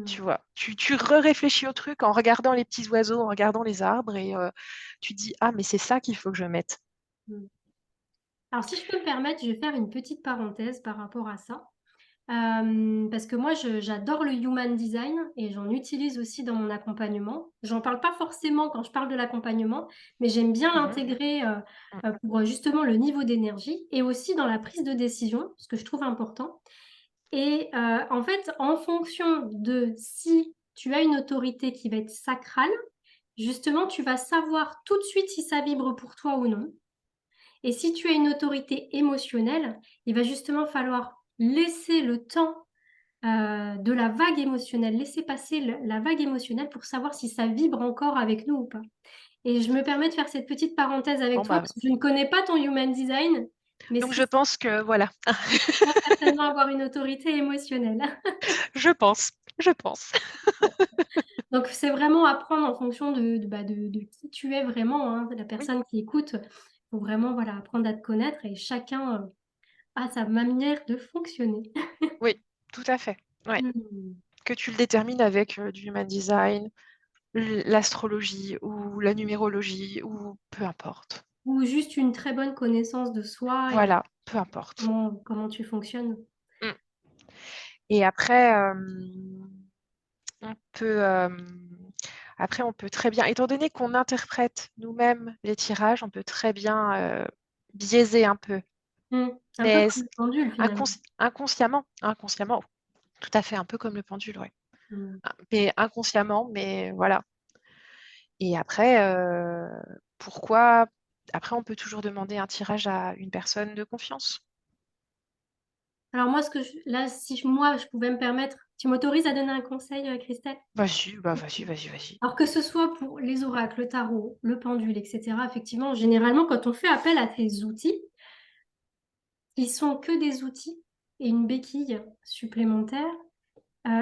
Tu Mhm. vois, tu réfléchis au truc en regardant les petits oiseaux, en regardant les arbres, et tu dis, ah, mais c'est ça qu'il faut que je mette. Mhm. Alors, si je peux me permettre, je vais faire une petite parenthèse par rapport à ça. Parce que moi, j'adore le human design et j'en utilise aussi dans mon accompagnement. J'en parle pas forcément quand je parle de l'accompagnement, mais j'aime bien Mhm, l'intégrer mhm, pour justement le niveau d'énergie et aussi dans la prise de décision, ce que je trouve important. Et en fait, en fonction de si tu as une autorité qui va être sacrale, justement, tu vas savoir tout de suite si ça vibre pour toi ou non. Et si tu as une autorité émotionnelle, il va justement falloir laisser le temps de la vague émotionnelle, laisser passer la vague émotionnelle pour savoir si ça vibre encore avec nous ou pas. Et je me permets de faire cette petite parenthèse avec Bon, toi parce que je ne connais pas ton human design, mais donc, c'est je pense que, voilà, certainement avoir une autorité émotionnelle. je pense. Donc c'est vraiment apprendre en fonction de qui tu es vraiment, hein, de la Oui, personne qui écoute. Il faut vraiment voilà, apprendre à te connaître et chacun a sa manière de fonctionner. oui, tout à fait. Ouais. Hmm. Que tu le détermines avec du human design, l'astrologie ou la numérologie, ou peu importe. Ou juste une très bonne connaissance de soi et Voilà, peu importe. comment tu fonctionnes. Mm. Et après, on peut, après, on peut très bien, étant donné qu'on interprète nous-mêmes les tirages, on peut très bien biaiser un peu, Hmm. Un peu mais comme le pendule finalement. inconsciemment, tout à fait, un peu comme le pendule, ouais. Hmm. Mais inconsciemment, mais voilà. Et après, pourquoi? Après, on peut toujours demander un tirage à une personne de confiance. Alors moi, là, si moi, je pouvais me permettre, tu m'autorises à donner un conseil, Christelle? Vas-y, bah vas-y, vas-y, vas-y. Alors que ce soit pour les oracles, le tarot, le pendule, etc., effectivement, généralement, quand on fait appel à ces outils, ils sont que des outils et une béquille supplémentaire.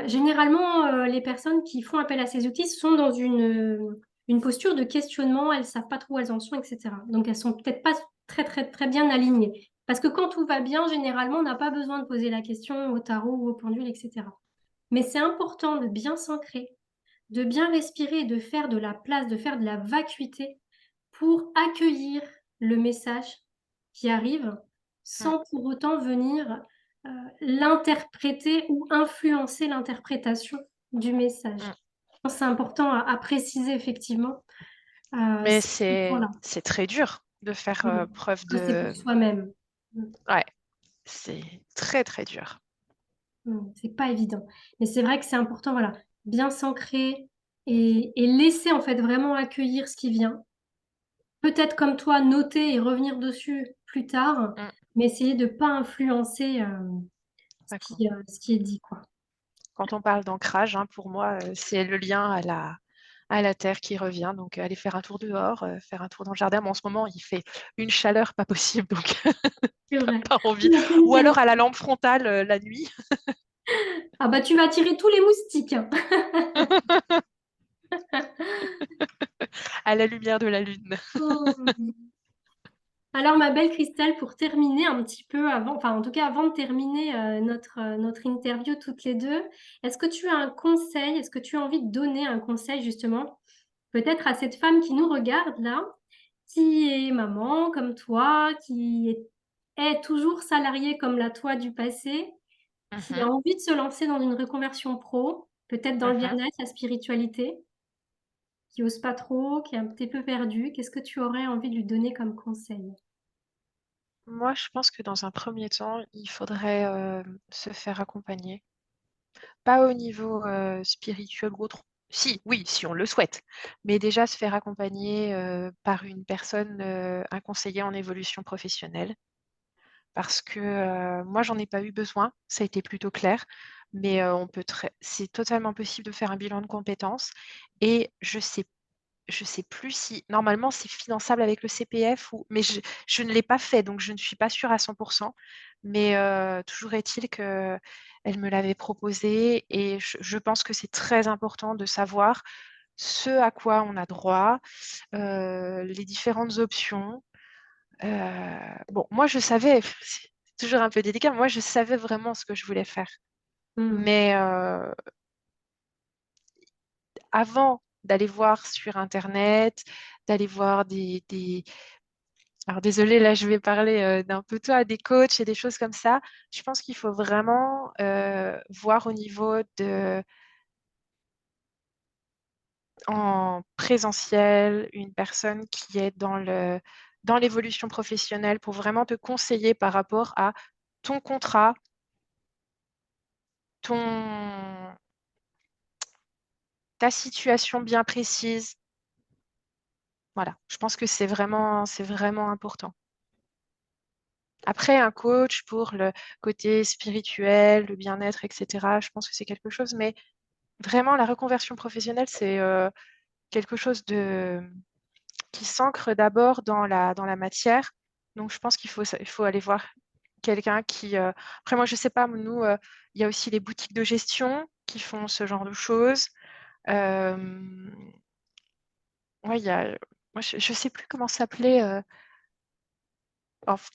Généralement, les personnes qui font appel à ces outils sont dans une posture de questionnement, elles savent pas trop où elles en sont, etc. Donc, elles sont peut-être pas très, très, très bien alignées. Parce que quand tout va bien, généralement, on n'a pas besoin de poser la question au tarot ou au pendule, etc. Mais c'est important de bien s'ancrer, de bien respirer, de faire de la place, de faire de la vacuité pour accueillir le message qui arrive Mm, sans pour autant venir euh, l'interpréter ou influencer l'interprétation du message. mm. Je pense que c'est important à préciser effectivement Mais ces c'est points-là. c'est très dur de faire Mm. preuve Ça, c'est pour de... soi-même. Mm. Ouais, c'est très, très dur. C'est pas évident. Mais c'est vrai que c'est important, voilà, bien s'ancrer et laisser en fait vraiment accueillir ce qui vient. Peut-être comme toi, noter et revenir dessus plus tard, Mm, mais essayer de ne pas influencer d'accord. ce qui est dit, quoi. Quand on parle d'ancrage, hein, pour moi, c'est le lien à la terre qui revient. Donc, aller faire un tour dehors, faire un tour dans le jardin. Mais en ce moment, il fait une chaleur pas possible, donc C'est t'as vrai. pas envie. La Ou quinzaine. alors à la lampe frontale la nuit. Ah bah tu vas attirer tous les moustiques. À la lumière de la lune. Hmm. Alors ma belle Christelle, pour terminer un petit peu avant, enfin en tout cas avant de terminer notre interview toutes les deux, est-ce que tu as un conseil, est-ce que tu as envie de donner un conseil justement, peut-être à cette femme qui nous regarde là, qui est maman comme toi, est toujours salariée comme la toi du passé, qui a Mhm, envie de se lancer dans une reconversion pro, peut-être dans le mhm. bien-être, la spiritualité, qui ose pas trop, qui est un petit peu perdue, qu'est-ce que tu aurais envie de lui donner comme conseil? Moi, je pense que dans un premier temps, il faudrait se faire accompagner. Pas au niveau spirituel ou autre. Si, oui, si on le souhaite. Mais déjà se faire accompagner par une personne, un conseiller en évolution professionnelle. Parce que moi, j'en ai pas eu besoin. Ça a été plutôt clair. Mais c'est totalement possible de faire un bilan de compétences. Et je sais plus si normalement c'est finançable avec le CPF mais je ne l'ai pas fait, donc je ne suis pas sûre à 100%. Mais toujours est-il que elle me l'avait proposé et je pense que c'est très important de savoir ce à quoi on a droit, les différentes options. Bon, moi je savais, c'est toujours un peu délicat, moi je savais vraiment ce que je voulais faire. Hmm. Mais avant d'aller voir sur Internet, d'aller voir alors désolée, là je vais parler d'un peu toi, des coachs et des choses comme ça. Je pense qu'il faut vraiment voir au niveau en présentiel une personne qui est dans l'évolution professionnelle pour vraiment te conseiller par rapport à ton contrat, ton, ta situation bien précise. Voilà, je pense que c'est vraiment important. Après, un coach pour le côté spirituel, le bien-être, etc., je pense que c'est quelque chose, mais vraiment, la reconversion professionnelle, c'est quelque chose qui s'ancre d'abord dans la matière. Donc, je pense il faut aller voir quelqu'un qui... Après, moi, je sais pas, nous, il y a aussi les boutiques de gestion qui font ce genre de choses. Euh, ouais, moi, je sais plus comment ça s'appelait.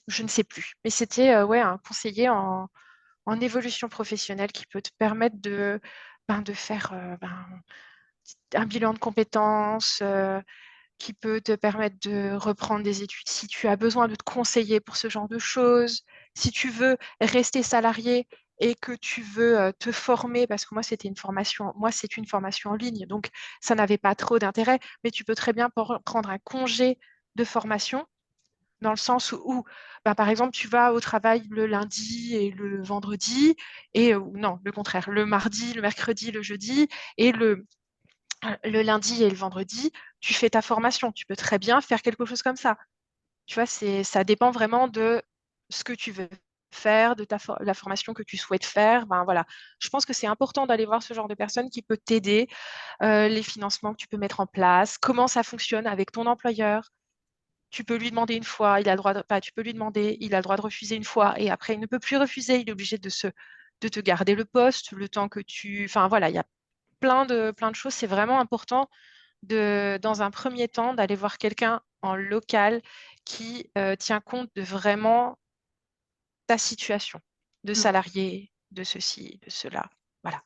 Je ne sais plus. Mais c'était ouais, un conseiller en évolution professionnelle qui peut te permettre de faire un bilan de compétences, qui peut te permettre de reprendre des études si tu as besoin de te conseiller pour ce genre de choses. Si tu veux rester salarié et que tu veux te former, parce que moi c'est une formation en ligne, donc ça n'avait pas trop d'intérêt, mais tu peux très bien prendre un congé de formation dans le sens où, par exemple, tu vas au travail le lundi et le vendredi, ou non, le contraire, le mardi, le mercredi, le jeudi, et le lundi et le vendredi, tu fais ta formation. Tu peux très bien faire quelque chose comme ça. Tu vois, ça dépend vraiment de ce que tu veux faire, de la formation que tu souhaites faire. Ben, voilà. Je pense que c'est important d'aller voir ce genre de personne qui peut t'aider, les financements que tu peux mettre en place, comment ça fonctionne avec ton employeur. Tu peux lui demander une fois, il a le droit enfin, tu peux lui demander, il a le droit de refuser une fois et après il ne peut plus refuser, il est obligé de te garder le poste le temps que tu. Enfin voilà, il y a plein de choses. C'est vraiment important dans un premier temps, d'aller voir quelqu'un en local qui tient compte de vraiment ta situation de Mm. salarié, de ceci, de cela. Voilà.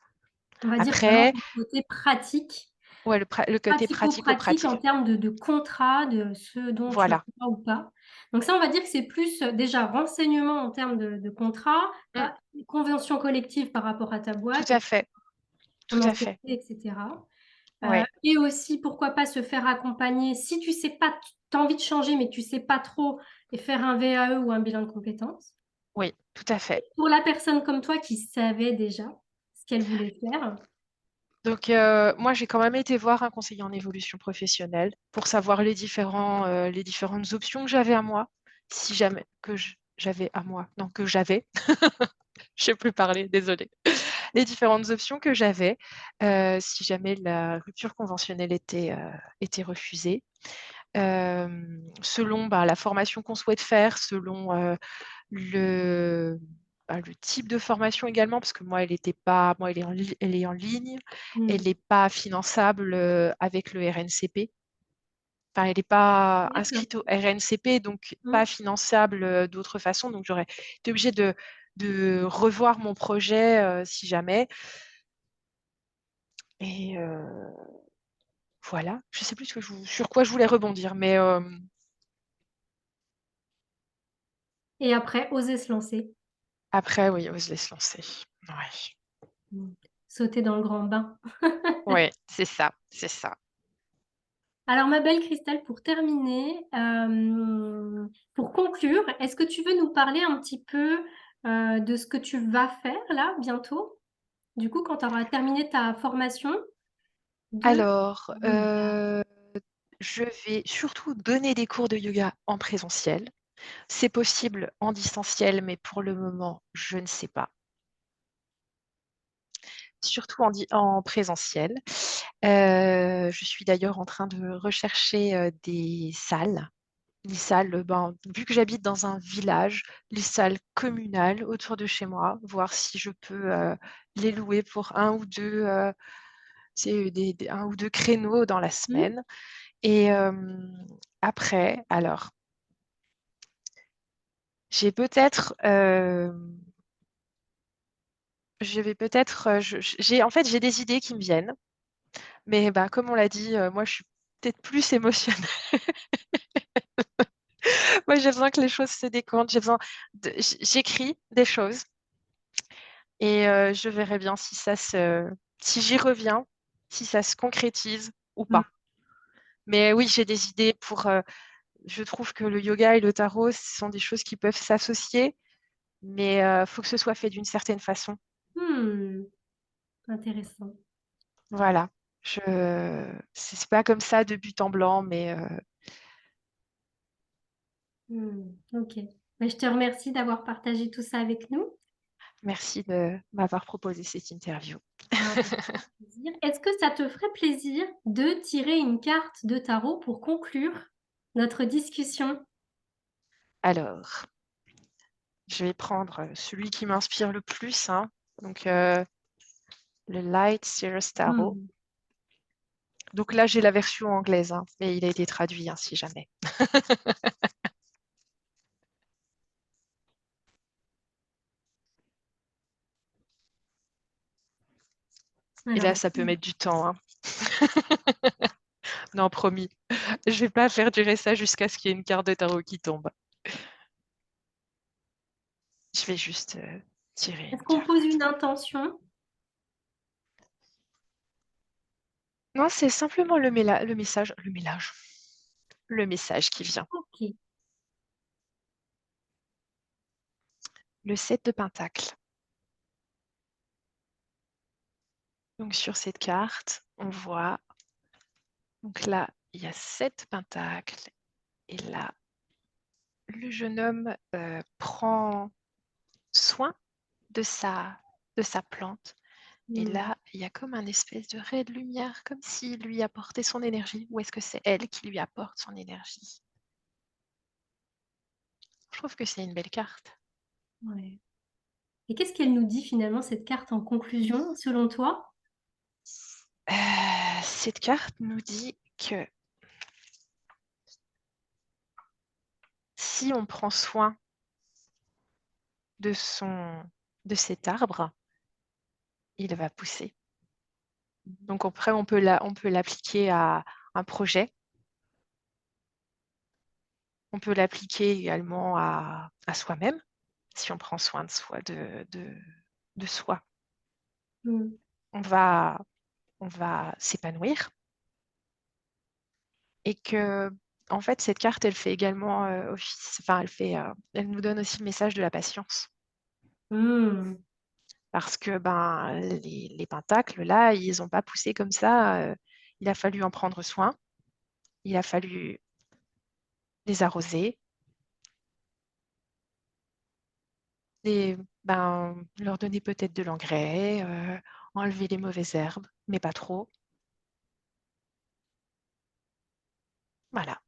On va dire vraiment Après, le côté pratique, ouais, le côté pratico-pratique en pratico-pratique. termes de contrat, de ce dont tu as Voilà. droit ou pas. Donc ça, on va dire que c'est plus déjà renseignement en termes de contrat, Mm, convention collective par rapport à ta tout boîte, à fait. Tout ton à entreprise, fait. etc. Ouais. Et aussi, pourquoi pas se faire accompagner si tu sais pas, tu as envie de changer, mais tu sais pas trop, et faire un VAE ou un bilan de compétences. Oui, tout à fait. Pour la personne comme toi qui savait déjà ce qu'elle voulait faire. Donc, moi, j'ai quand même été voir un conseiller en évolution professionnelle pour savoir les différentes options que j'avais à moi, si jamais j'avais à moi, non, que j'avais, je sais plus parler, désolée, les différentes options que j'avais, si jamais la rupture conventionnelle était refusée, selon bah, la formation qu'on souhaite faire, selon le, le type de formation également, parce que moi, elle était pas, moi, elle est en ligne, elle Hmm. n'est pas finançable avec le RNCP. Enfin, elle n'est pas D'accord. inscrite au RNCP, donc Hmm. pas finançable d'autre façon. Donc, j'aurais été obligée de revoir mon projet si jamais. Et voilà, je ne sais plus sur quoi je voulais rebondir, mais Et après, oser se lancer. après, oui, on se laisse lancer. Ouais. Hmm. Sauter dans le grand bain. Ouais, c'est ça, c'est ça. Alors, ma belle Christelle, pour terminer, pour conclure, est-ce que tu veux nous parler un petit peu de ce que tu vas faire là bientôt? Du coup, quand tu auras terminé ta formation de Alors, yoga. je vais surtout donner des cours de yoga en présentiel. C'est possible en distanciel, mais pour le moment, je ne sais pas. Surtout en présentiel. Je suis d'ailleurs en train de rechercher des salles. Les salles, ben, vu que j'habite dans un village, les salles communales autour de chez moi, voir si je peux les louer pour un ou deux créneaux dans la Hmm. semaine. Et après, alors, j'ai peut-être, je vais peut-être, en fait, j'ai des idées qui me viennent, mais bah, comme on l'a dit, moi, je suis peut-être plus émotionnelle. Moi, j'ai besoin que les choses se décomptent. J'écris des choses et je verrai bien si j'y reviens, si ça se concrétise ou Hmm. pas. Mais oui, j'ai des idées je trouve que le yoga et le tarot, ce sont des choses qui peuvent s'associer, mais il faut que ce soit fait d'une certaine façon. Hmm. Intéressant. Voilà. C'est pas comme ça de but en blanc, mais Hmm. Ok. Ben, je te remercie d'avoir partagé tout ça avec nous. merci de m'avoir proposé cette interview. Ah, avec plaisir. Est-ce que ça te ferait plaisir de tirer une carte de tarot pour conclure notre discussion? Alors, je vais prendre celui qui m'inspire le plus, hein. Donc, le Light Sears Tarot. Hmm. Donc là, j'ai la version anglaise, hein, mais il a été traduit, hein, si jamais. Et là, Alors, ça peut mettre du temps, hein. Non, promis. Je vais pas faire durer ça jusqu'à ce qu'il y ait une carte de tarot qui tombe. Je vais juste tirer est-ce une qu'on pose carte. une intention? Non, c'est simplement le message qui vient. Ok. Le 7 de Pentacle. Donc sur cette carte, on voit, donc là, il y a 7 pentacles et là, le jeune homme prend soin de sa plante. Et Hmm. là, il y a comme un espèce de ray de lumière, comme s'il lui apportait son énergie. Ou est-ce que c'est elle qui lui apporte son énergie? Je trouve que c'est une belle carte. Ouais. Et qu'est-ce qu'elle nous dit finalement, cette carte en conclusion, selon toi? Cette carte nous dit que si on prend soin de cet arbre, il va pousser. Donc après, on peut l'appliquer à un projet. On peut l'appliquer également à soi-même, si on prend soin de soi, de soi. Hmm. On va s'épanouir. Et que, en fait, cette carte, elle fait également office, enfin, elle nous donne aussi le message de la patience. Hmm. Parce que ben, les pentacles, là, ils n'ont pas poussé comme ça. Il a fallu en prendre soin. Il a fallu les arroser et ben, leur donner peut-être de l'engrais, enlever les mauvaises herbes, mais pas trop. Voilà.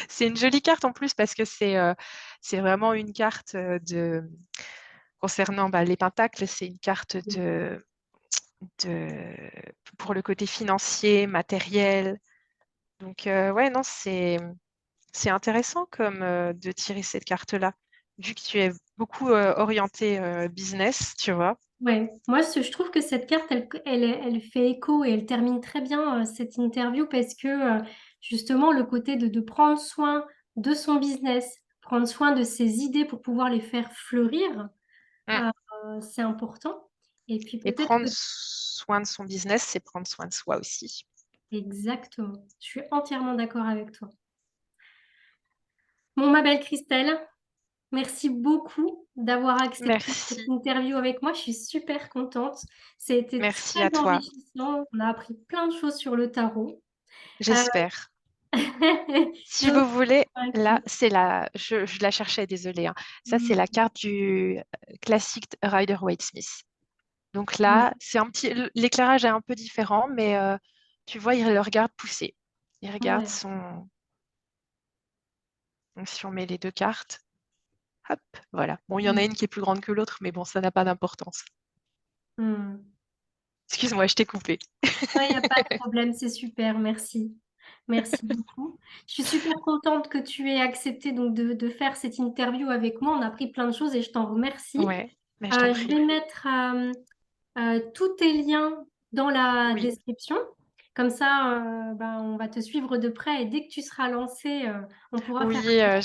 C'est une jolie carte en plus parce que c'est vraiment une carte concernant les pentacles, c'est une carte de, pour le côté financier, matériel. Donc, ouais, non, c'est intéressant comme de tirer cette carte-là, vu que tu es beaucoup orienté business, tu vois. Ouais, moi je trouve que cette carte, elle fait écho et elle termine très bien cette interview parce que justement le côté de prendre soin de son business, prendre soin de ses idées pour pouvoir les faire fleurir, Mm. c'est important. Et puis Et peut-être prendre que... soin de son business, c'est prendre soin de soi aussi. Exactement, je suis entièrement d'accord avec toi. Bon, ma belle Christelle, merci beaucoup d'avoir accepté cette Merci. interview avec moi. Je suis super contente. C'était Merci très à toi. enrichissant. On a appris plein de choses sur le tarot. Euh, J'espère. et Si on vous voulez, là, convaincu. c'est je la cherchais, désolée, hein. Ça, c'est la carte du classique Rider-Waite-Smith. Donc là, l'éclairage est un peu différent, mais tu vois, il le regarde pousser. Il regarde Ouais. son. Donc si on met les deux cartes, hop, voilà. Bon, il y en a Mm. une qui est plus grande que l'autre, mais bon, ça n'a pas d'importance. Mm. Excuse-moi, je t'ai coupé. Ouais, il n'y a pas de problème, c'est super, merci. Merci beaucoup. Je suis super contente que tu aies accepté donc de faire cette interview avec moi. On a appris plein de choses et je t'en remercie. Ouais, mais je t'en Je prie. vais mettre tous tes liens dans la Oui, description. Comme ça, ben, on va te suivre de près et dès que tu seras lancé, on pourra faire oui, affaire.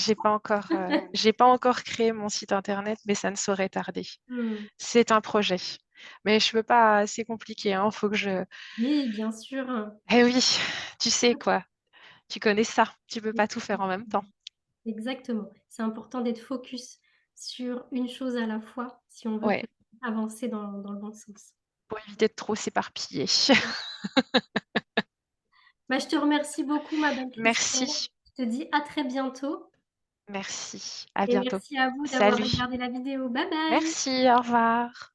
j'ai pas encore créé mon site internet, mais ça ne saurait tarder. Hmm. C'est un projet. Mais je peux pas, c'est compliqué, hein. Faut que je. Oui, bien sûr. Eh oui, tu sais quoi, tu connais ça. Tu peux pas tout faire en même temps. Exactement. C'est important d'être focus sur une chose à la fois si on veut Ouais, avancer dans le bon sens. pour éviter de trop s'éparpiller. Bah, je te remercie beaucoup, ma belle Christelle. Merci, Je te dis à très bientôt merci. À et bientôt. merci à vous d'avoir Salut. regardé la vidéo. Bye bye. Merci, au revoir.